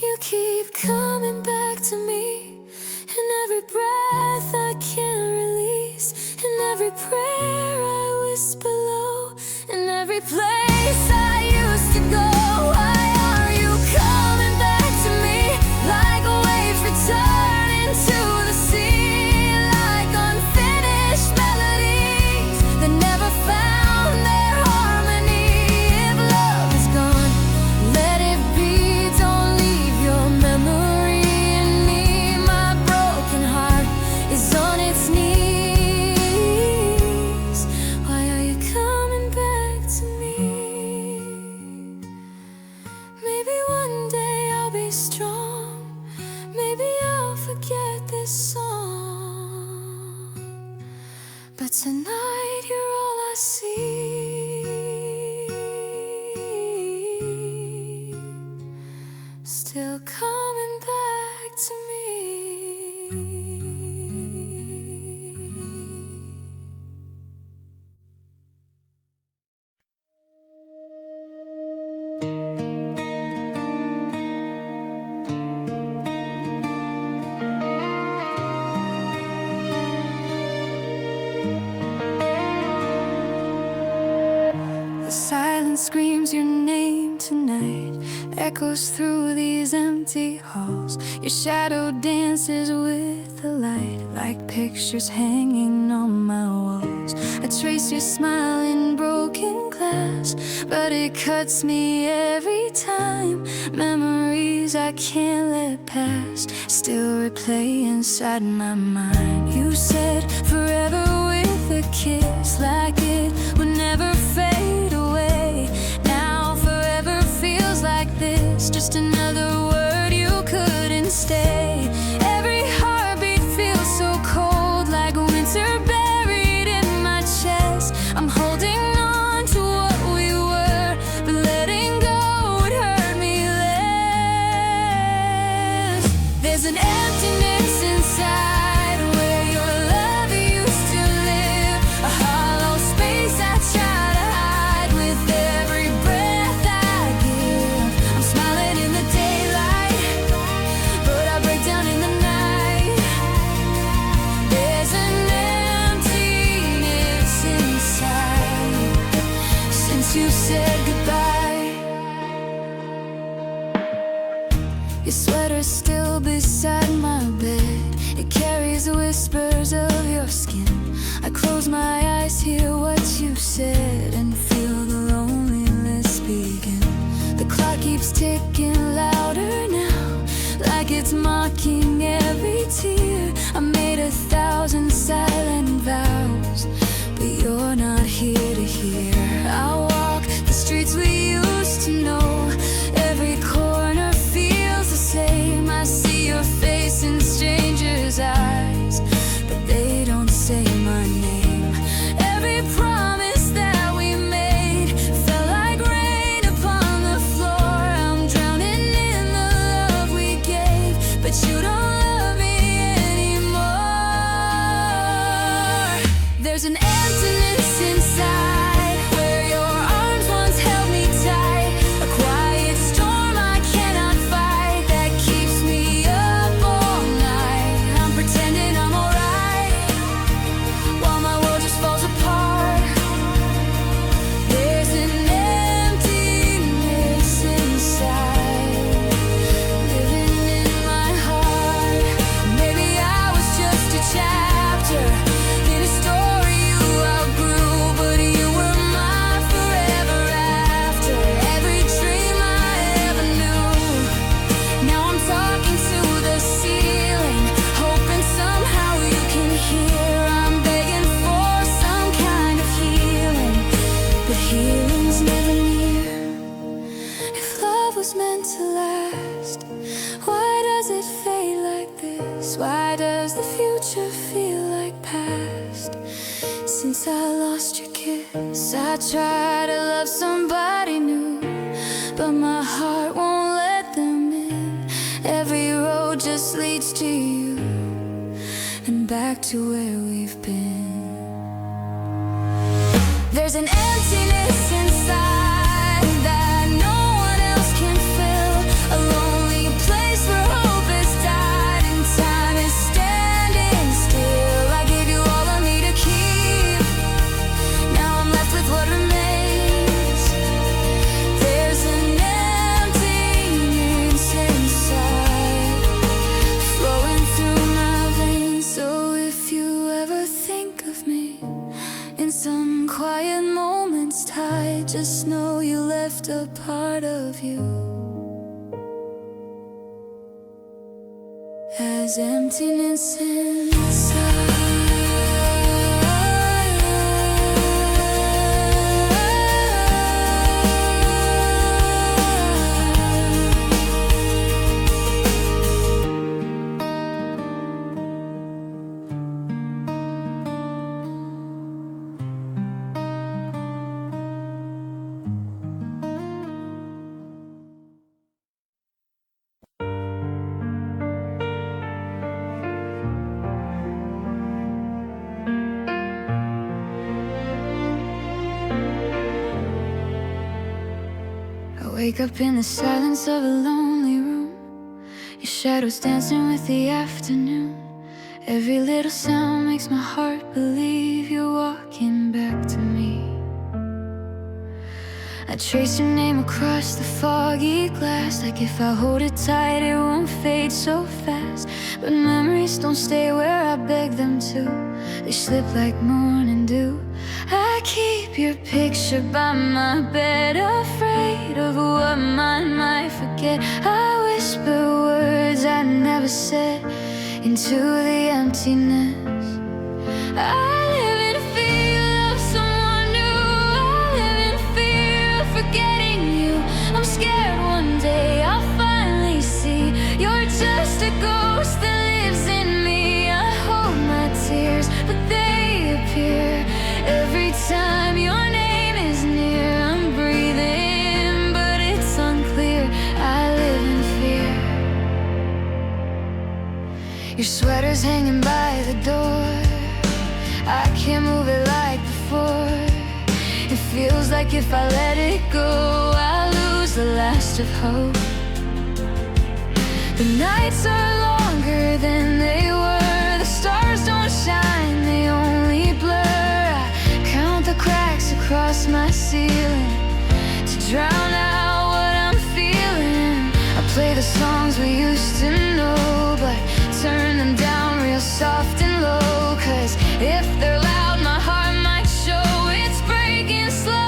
You keep coming back to me, in every breath I can't release, in every prayer I whisper low, in every place I used to go. Why are you coming back to me? Like a wave returning to the sea, like unfinished melodies that never found their harmony. If love is gone, let it be. Don't leave your memory in me. My broken heart is on its knees. Why are you coming back to me? Maybe one day I'll be strong, maybe I'll forget this song, but tonight you're all I see. Still coming back to me. The silence screams your name tonight, echoes through these empty halls. Your shadow dances with the light, like pictures hanging on my walls. I trace your smile in broken glass, but it cuts me every time. Memories I can't let pass still replay inside my mind. You said forever with a kiss, like it would never fade away. Now forever feels like this, just another word you couldn't There's an emptiness inside where your arms once held me tight. A quiet storm I cannot fight that keeps me up all night. I'm pretending I'm alright while my world just falls apart. There's an emptiness inside living in my heart. Maybe I was just a chapter in a story you outgrew, but you were my forever after. Every dream I ever knew. Now I'm talking to the ceiling, hoping somehow you can hear. I'm begging for some kind of healing, but healing's never near. If love was meant to last, why does it fade like this? Why does the future feel like past? Since I lost your kiss, I try to love somebody new, but my heart won't let them in. Every road just leads to you and back to where we've been. There's an emptiness inside that no one else can fill. A lonely place where hope has died and time is standing still. I gave you all of me to keep. Now I'm left with what remains. There's an emptiness inside flowing through my veins. So if you ever think of me in some quiet moments tight, just know you left a part of you as emptiness inside. I wake up in the silence of a lonely room, your shadows dancing with the afternoon. Every little sound makes my heart believe you're walking back to me. I trace your name across the foggy glass, like if I hold it tight it won't fade so fast. But memories don't stay where I beg them to, they slip like morning dew. I keep your picture by my bed, afraid of what mine might forget. I whisper words I never said into the emptiness. I live in fear of someone new, I live in fear of forgetting you. I'm scared one day I'll finally see you're just a ghost that lives in me. I hold my tears, but they appear every time your name is near. I'm breathing, but it's unclear. I live in fear. Your sweater's hanging by the door, I can't move it like before. It feels like if I let it go, I lose the last of hope. The nights are longer than they were, the stars don't shine, they only blur. I count the cracks across my ceiling to drown out what I'm feeling. I play the songs we used to know, but turn them down real soft and low, 'cause if they're loud my heart might show it's breaking slow. I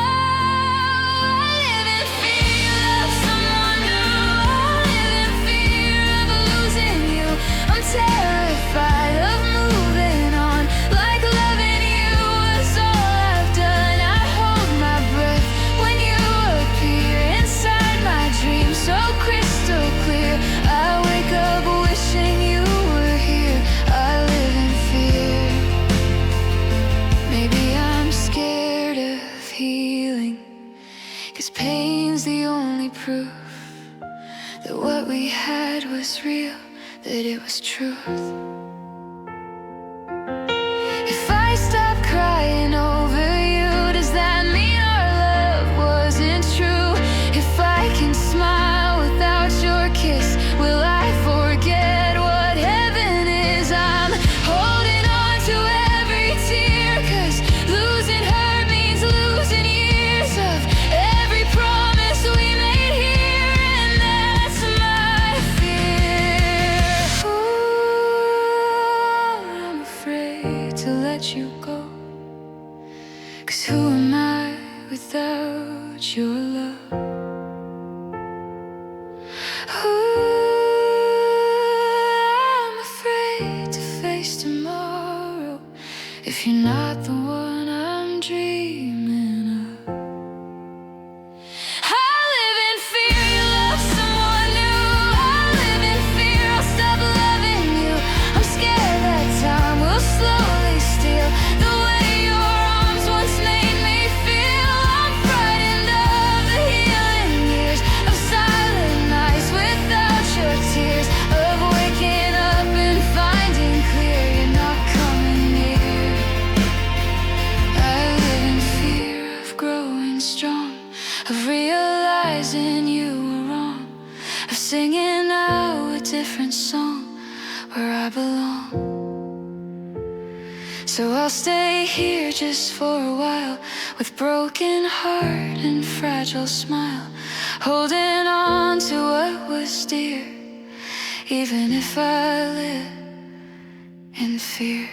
live in fear of someone new, I live in fear of losing you. I'm terrified of moving on, like loving you was all I've done. I hold my breath when you appear inside my dreams, so crystal clear. I wake up wishing you were here. I live in fear. Maybe I'm scared of healing, 'cause pain's the only proof that what we had was real, that it was truth. If I stop crying let you go. 'Cause who am I without your love? Ooh, I'm afraid to face tomorrow if you're not the one I'm dreaming of. I live in fear you love someone new. I live in fear I'll stop loving you. I'm scared that time will slowly steal the way your arms once made me feel. I'm frightened of the healing years of silent nights without your tears, of waking up and finding clear you're not coming near. I live in fear of growing strong, of realizing you were wrong, of singing out a different song where I belong. So I'll stay here just for a while, with broken heart and fragile smile, holding on to what was dear, even if I live in fear.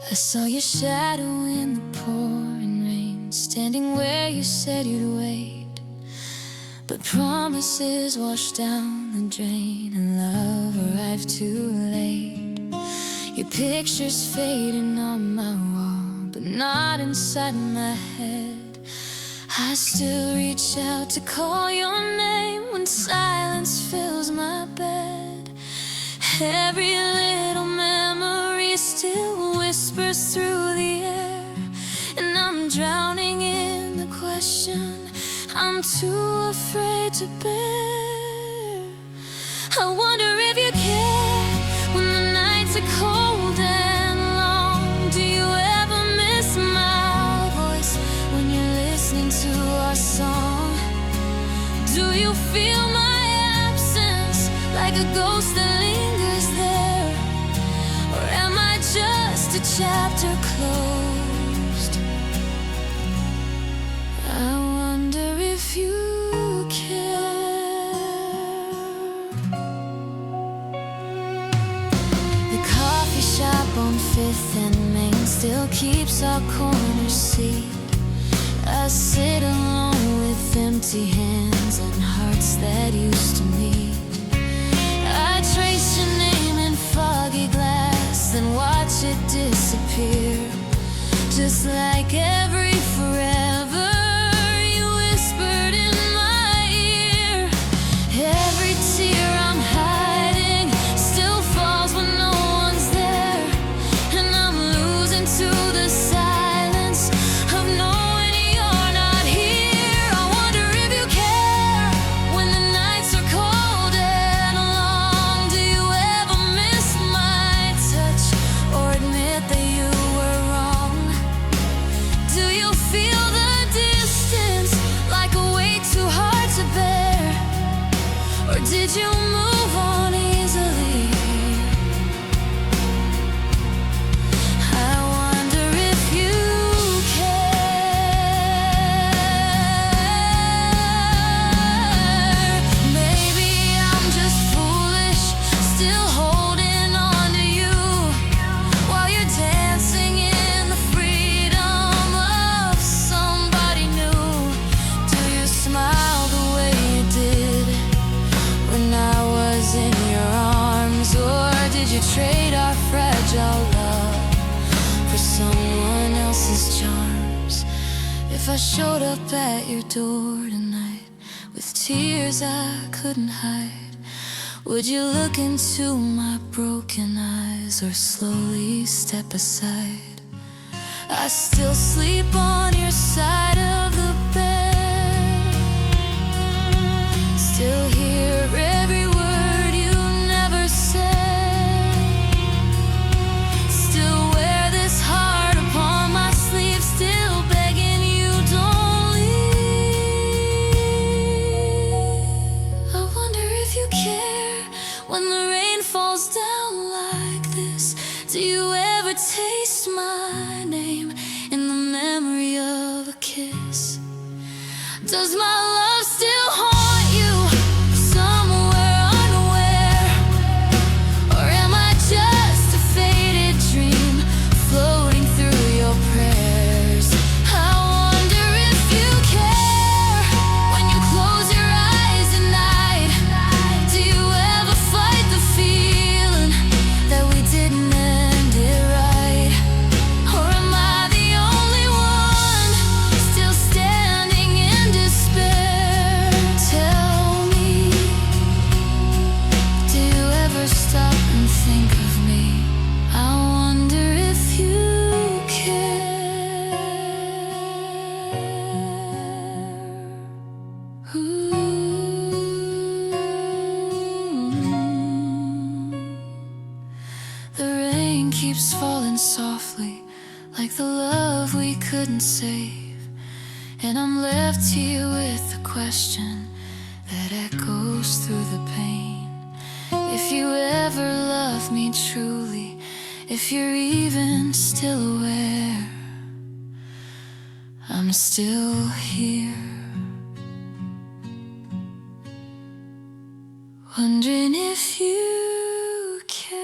I saw your shadow in the pouring rain, standing where you said you'd wait. But promises washed down the drain, and love arrived too late. Your picture's fading on my wall, but not inside my head. I still reach out to call your name when silence fills my bed. Every little memory still whispers through the air, and I'm drowning in the question I'm too afraid to bear. I wonder if you care when the nights are cold and long. Do you ever miss my voice when you're listening to our song? Do you feel my absence like a ghost that lingers there? Or am I just a chapter closed? I wonder if you care. The coffee shop on 5th and Main still keeps our corner seat. I sit alone with empty hands and hearts that used to meet. I trace your name in foggy glass, then watch it disappear. Just like every forever you whispered in my ear. Every tear I'm hiding still falls when no one's there, and I'm losing to the silence of knowing you're not here. I wonder if you care when the nights are cold and long. Do you ever miss my touch or admit that you were wrong? Do you feel the distance like a weight too hard to bear? Or did you move on easily? I wonder if you care. Maybe I'm just foolish, still holding on to you, while you're dancing in the freedom of somebody new. Do you smile the way you did when I was in your arms? Or did you trade our fragile love for someone else's charms? If I showed up at your door tonight with tears I couldn't hide, would you look into my broken eyes or slowly step aside? I still sleep on your side of the bed, still hear every word you never said, still wear this heart upon my sleeve, still begging you don't leave. I wonder if you care when the rain falls down like this. Do you ever taste my name in the memory of a kiss? Does my love still haunt you somewhere unaware? Or am I just a faded dream floating through your prayers? I wonder if you care when you close your eyes at night. Do you ever fight the feeling that we didn't end it right? Or am I the only one still standing in despair? Tell me, do you ever stop and think of me? I wonder if you care. The rain keeps falling softly, like the love we couldn't save. And I'm left here with a question that echoes through the pain. If you ever love me truly, if you're even still aware, I'm still here, wondering if you care.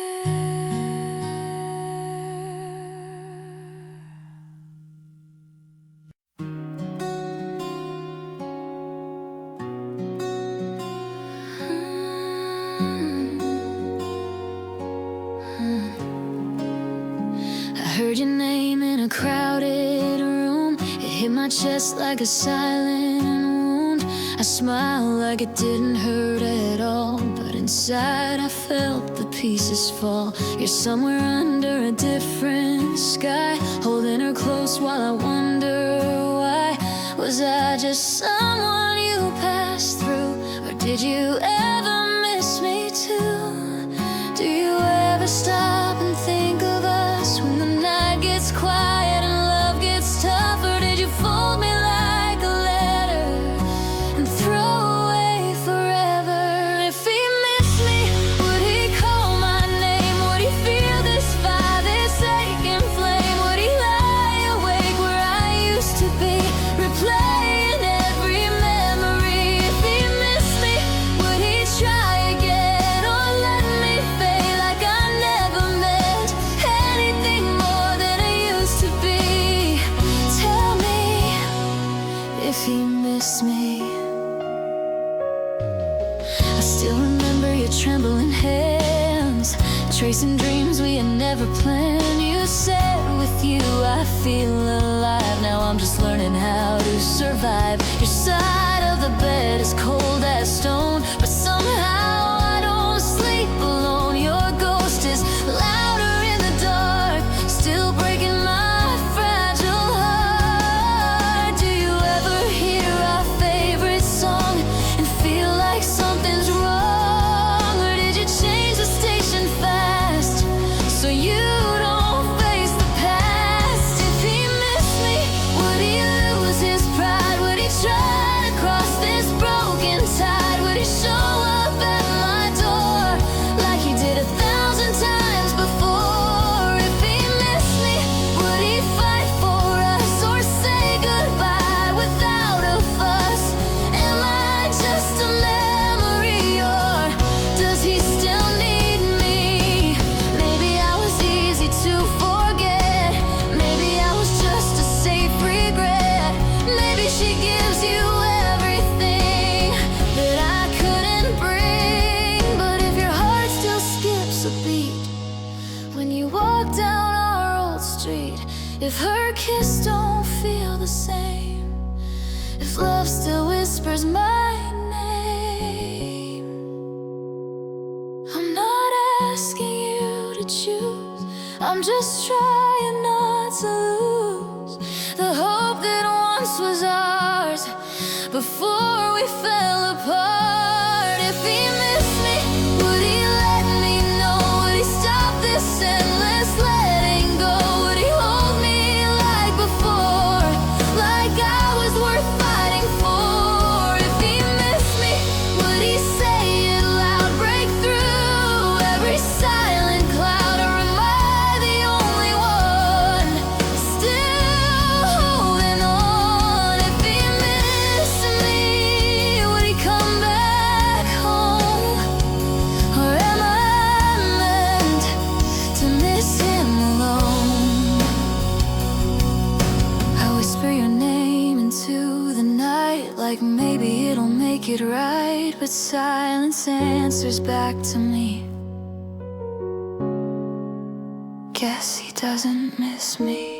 I heard your name in a crowded room. It hit my chest like a silent wound. I smiled like it didn't hurt at all, but inside I felt the pieces fall. You're somewhere under a different sky, holding her close while I wonder why. Was I just someone you passed through, or did you ever miss me too? Do you ever stop and think of us when the night gets quiet and love gets tough? Or did you fold me like a letter and throw away forever? If he missed me, would he call my name? Would he feel this fire, this aching flame? Would he lie awake where I used to be, replaying every memory? If he missed me, would he try again, or let me fade like I never meant anything more than I used to be? Tell me if he missed me. I still remember your trembling hands, tracing dreams we had never planned. You said, with you I feel alive. Now I'm just learning how to survive. Your side of the bed is cold as stone, but somehow I don't sleep alone. Your ghost is louder in the dark, still breaking my fragile heart. Do you ever hear our favorite song and feel like something's wrong? Or did you change the station fast so you don't face the past? If he missed me, would he lose his pride? Would he try to cross this broken tide? Would he show up at my door like he did 1,000 times before? If he missed me, would he fight for us or say goodbye without a fuss? Am I just a memory, or does he still need me? Maybe I was easy to forget. Maybe I was just a safe regret. Maybe she gives you everything that I couldn't bring. But if your heart still skips a beat when you walk down our old street, if her kiss don't feel the same, if love still whispers my name, I'm not asking you to choose, I'm just trying not to lose the hope that once was ours before we fell apart. If he missed me, would he let me know? Would he stop this endless letting go? Would he hold me like before, like I was worth fighting for? If he missed me, would he say it loud, break through every silent cloud? Or am I the only one make it right, but silence answers back to me. Guess he doesn't miss me.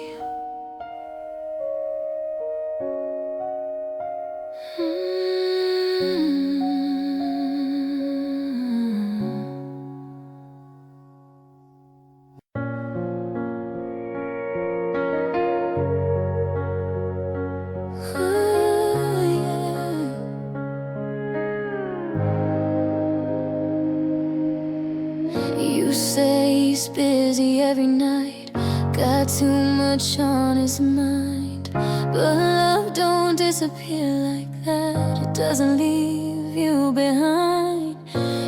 You say he's busy every night, got too much on his mind. But love don't disappear like that, it doesn't leave you behind.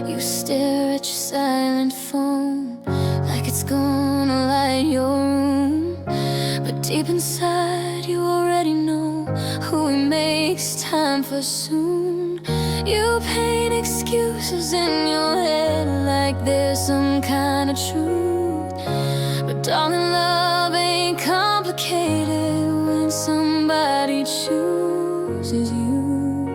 You stare at your silent phone like it's gonna light your room, but deep inside you already know who he makes time for soon. You paint excuses in your head like there's some kind of truth, but darling, love ain't complicated when somebody chooses you.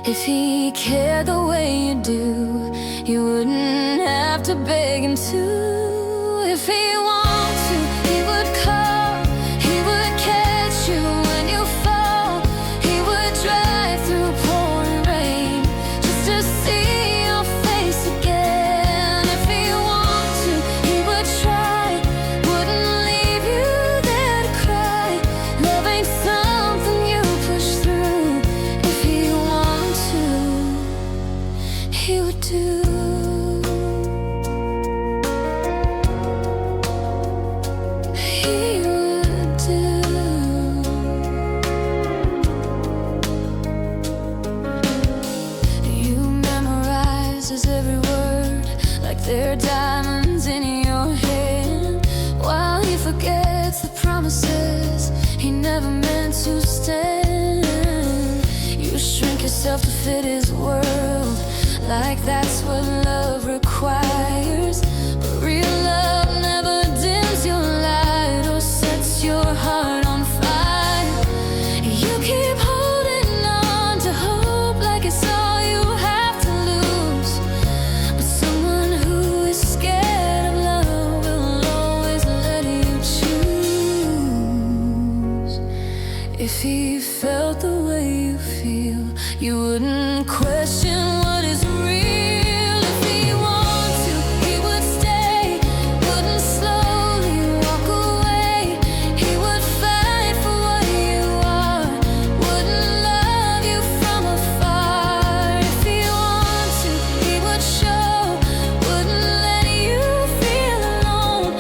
If he cared the way you do, you wouldn't have to beg him to. If he wanted to, he would call, he would catch you when you fall, he would drive through pouring rain just to see your face again. If he wanted to, he would try, wouldn't leave you there to cry. Love ain't something you push through. If he wanted to, he would do. Every word like they're diamonds in your hand, while he forgets the promises he never meant to stand. You shrink yourself to fit his world, like that's what love requires. But real love never dims your light or sets your heart on fire. You keep holding on to hope like it's all you have to lose, but someone who is scared of love will always let you choose. If he felt the way you feel, you wouldn't question what is real. If he wanted to, he would stay, wouldn't slowly walk away. He would fight for what you are, wouldn't love you from afar. If he wanted to, he would show, wouldn't let you feel alone.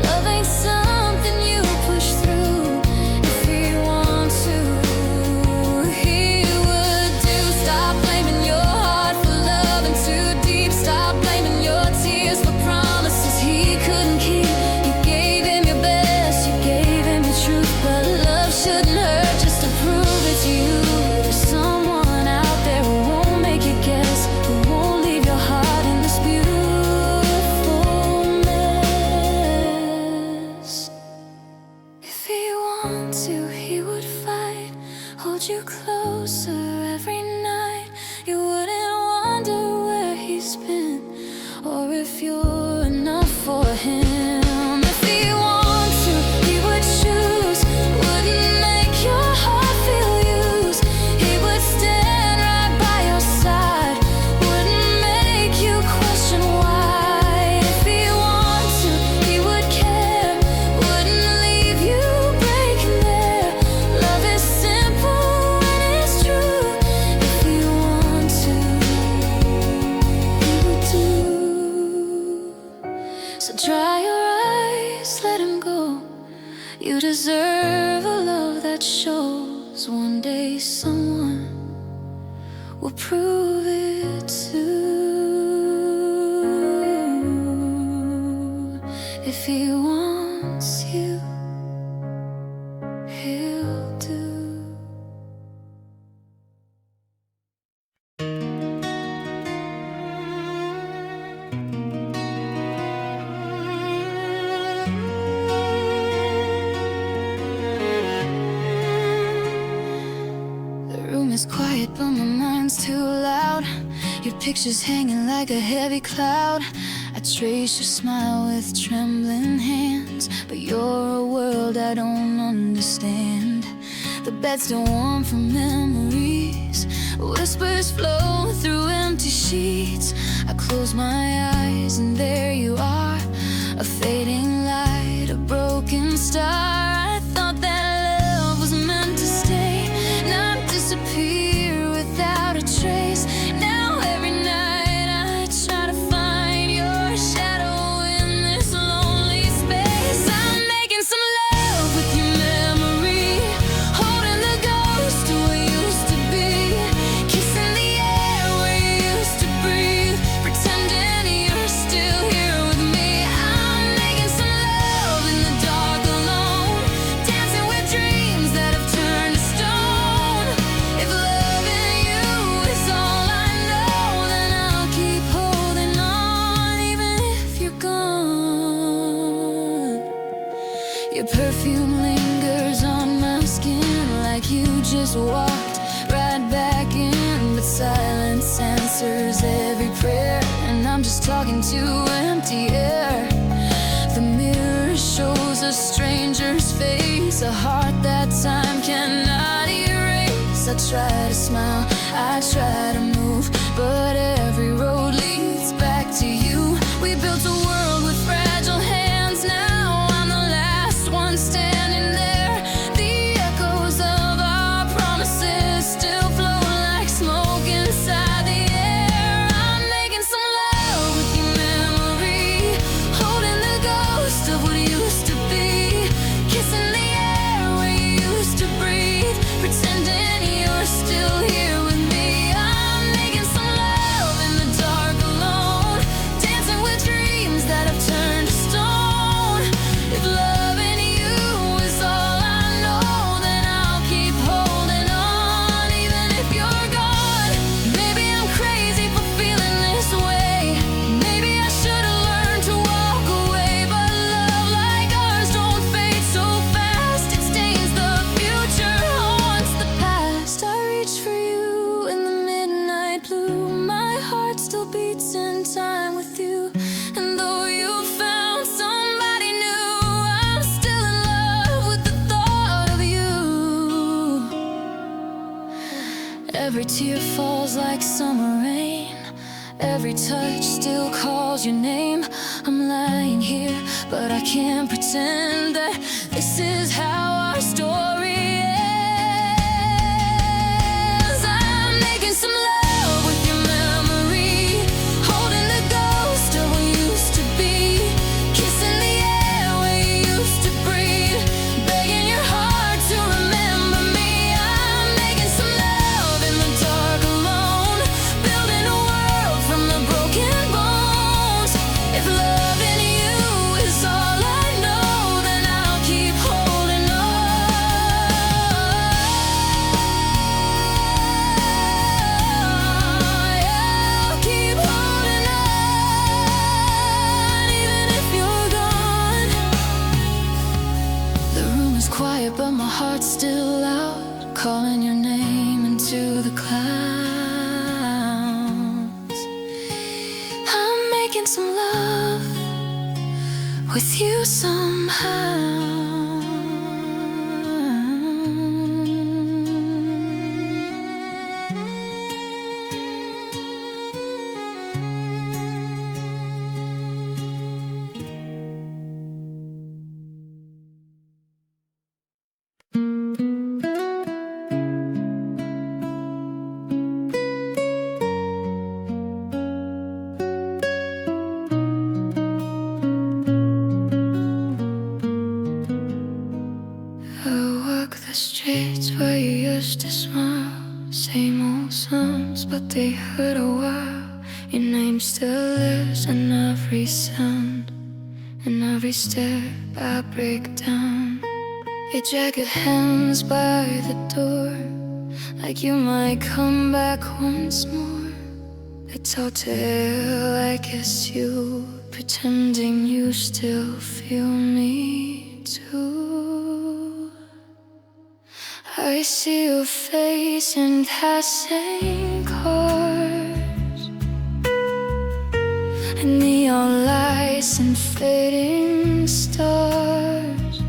Love ain't something you push through. If he wanted to, he would do. Stop blaming your heart for loving too deep. Stop blaming your tears for promises he couldn't keep. You gave him your best, you gave him your truth, but love shouldn't hurt just to prove it to you. There's someone out there who won't make you guess, who won't leave your heart in this beautiful mess. If he wanted to, he would fight, hold you closer every night. You wouldn't wonder where he's been, or if you're enough for him. If he wanted to, he would choose, wouldn't make your heart feel used. He would stand right by your side, wouldn't make you question why. If he wanted to, he would care, wouldn't leave you breaking there. Love is simple and it's true. If he wanted to, he would do. So dry your eyes, let him go. You deserve a love that shows. One day someone will prove it too. If he wants you, he'll do. The room is quiet, but my mind's too Your picture's hanging like a heavy cloud. I trace your smile with trembling hands, but you're a world I don't understand. The bed's still warm from memories. Whispers flow through empty sheets. I close my eyes and there you are, a fading light, a broken star. I thought that love was meant to stay, not disappear without a trace. Now every night I try to find your shadow in this lonely space. I'm making some love with your memory, holding the ghost of what used to be, kissing the air where you used to breathe, pretending you're still here with me. I'm making some love in the dark alone, dancing with dreams that have turned to stone. If loving you is all I know, then I'll keep holding on, even if you're gone. Your perfume lingers on my skin, like you just walked right back in. But silence answers every prayer, and I'm just talking to empty air. The mirror shows a stranger's face, a heart that time cannot erase. I try to smile, I try to move, but every road leads back to you. We built a world with fragile hands. Now I'm the last one standing there. The echoes of our promises still flow like smoke inside the air. I'm making some love with your memory, holding the ghost of what used to be, kissing the air where you used to breathe, pretending you're still here with me. I'm making some love in the dark alone, dancing with dreams that have turned to stone. If loving you is all I know, then I'll keep holding on, even if you're gone. Maybe I'm crazy for feeling this way, maybe I should've learned to walk away. But love like ours don't fade so fast, it stains the future, haunts the past. I reach for you in the midnight blue, my heart still beats in time with you. And though you found somebody new, I'm still in love with the thought of you. Every tear falls like summer rain, every touch still calls your name. I'm lying here, but I can't pretend that this is how our story ends. I'm making some love with your memory, holding the ghost of what used to be, kissing the air where you used to breathe, begging your heart to remember me. I'm making some love in the dark alone, building a world from the broken bones. If loving you is all I know, then I'll keep holding on. I'll keep holding on, even if you're gone. The room is quiet, but my heart's still loud, calling your name into the clouds. I'm making some love with you somehow. I walk the streets where you used to smile, same old songs, but they hurt a while. Your name still lives in every sound, in every step I break down. Your jacket hangs by the door, like you might come back once more. It's hard to air like it's you, pretending you still feel me too. I see your face in passing cars, neon lights and fading stars.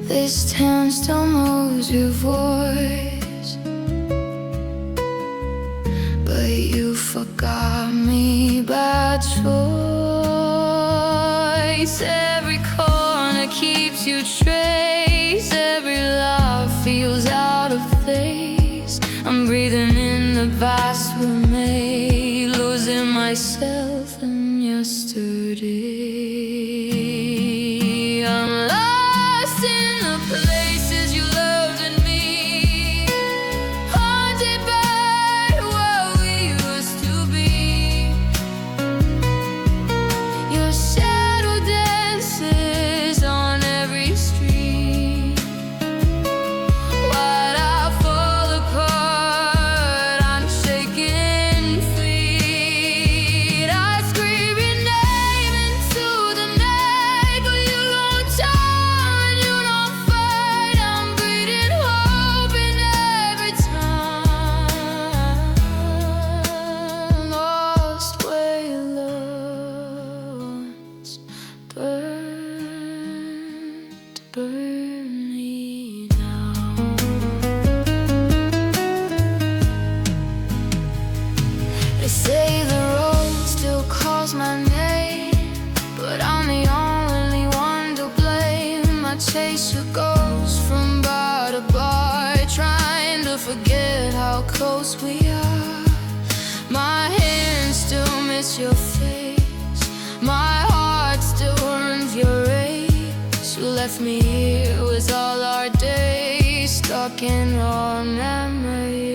This town still knows your voice, but you forgot me by choice. Every corner keeps you trace, every love feels out of place. I'm breathing in the past we made, losing myself in yesterday. I'm lost in the places you loved in me, haunted by what we used to be. Your shadow dances on every street. While I fall apart, I'm shaking feet. I scream your name into the night, but you don't turn, you don't fight. I'm breathing hope in every time. Lost where your love once burned, burn me now. They say the road still calls my name, but I'm the only one to blame. My chaser goes from bar to bar, trying to forget how close we are. My hands still miss your face, my heart still runs your race. You left me here with all our days stuck in raw memory.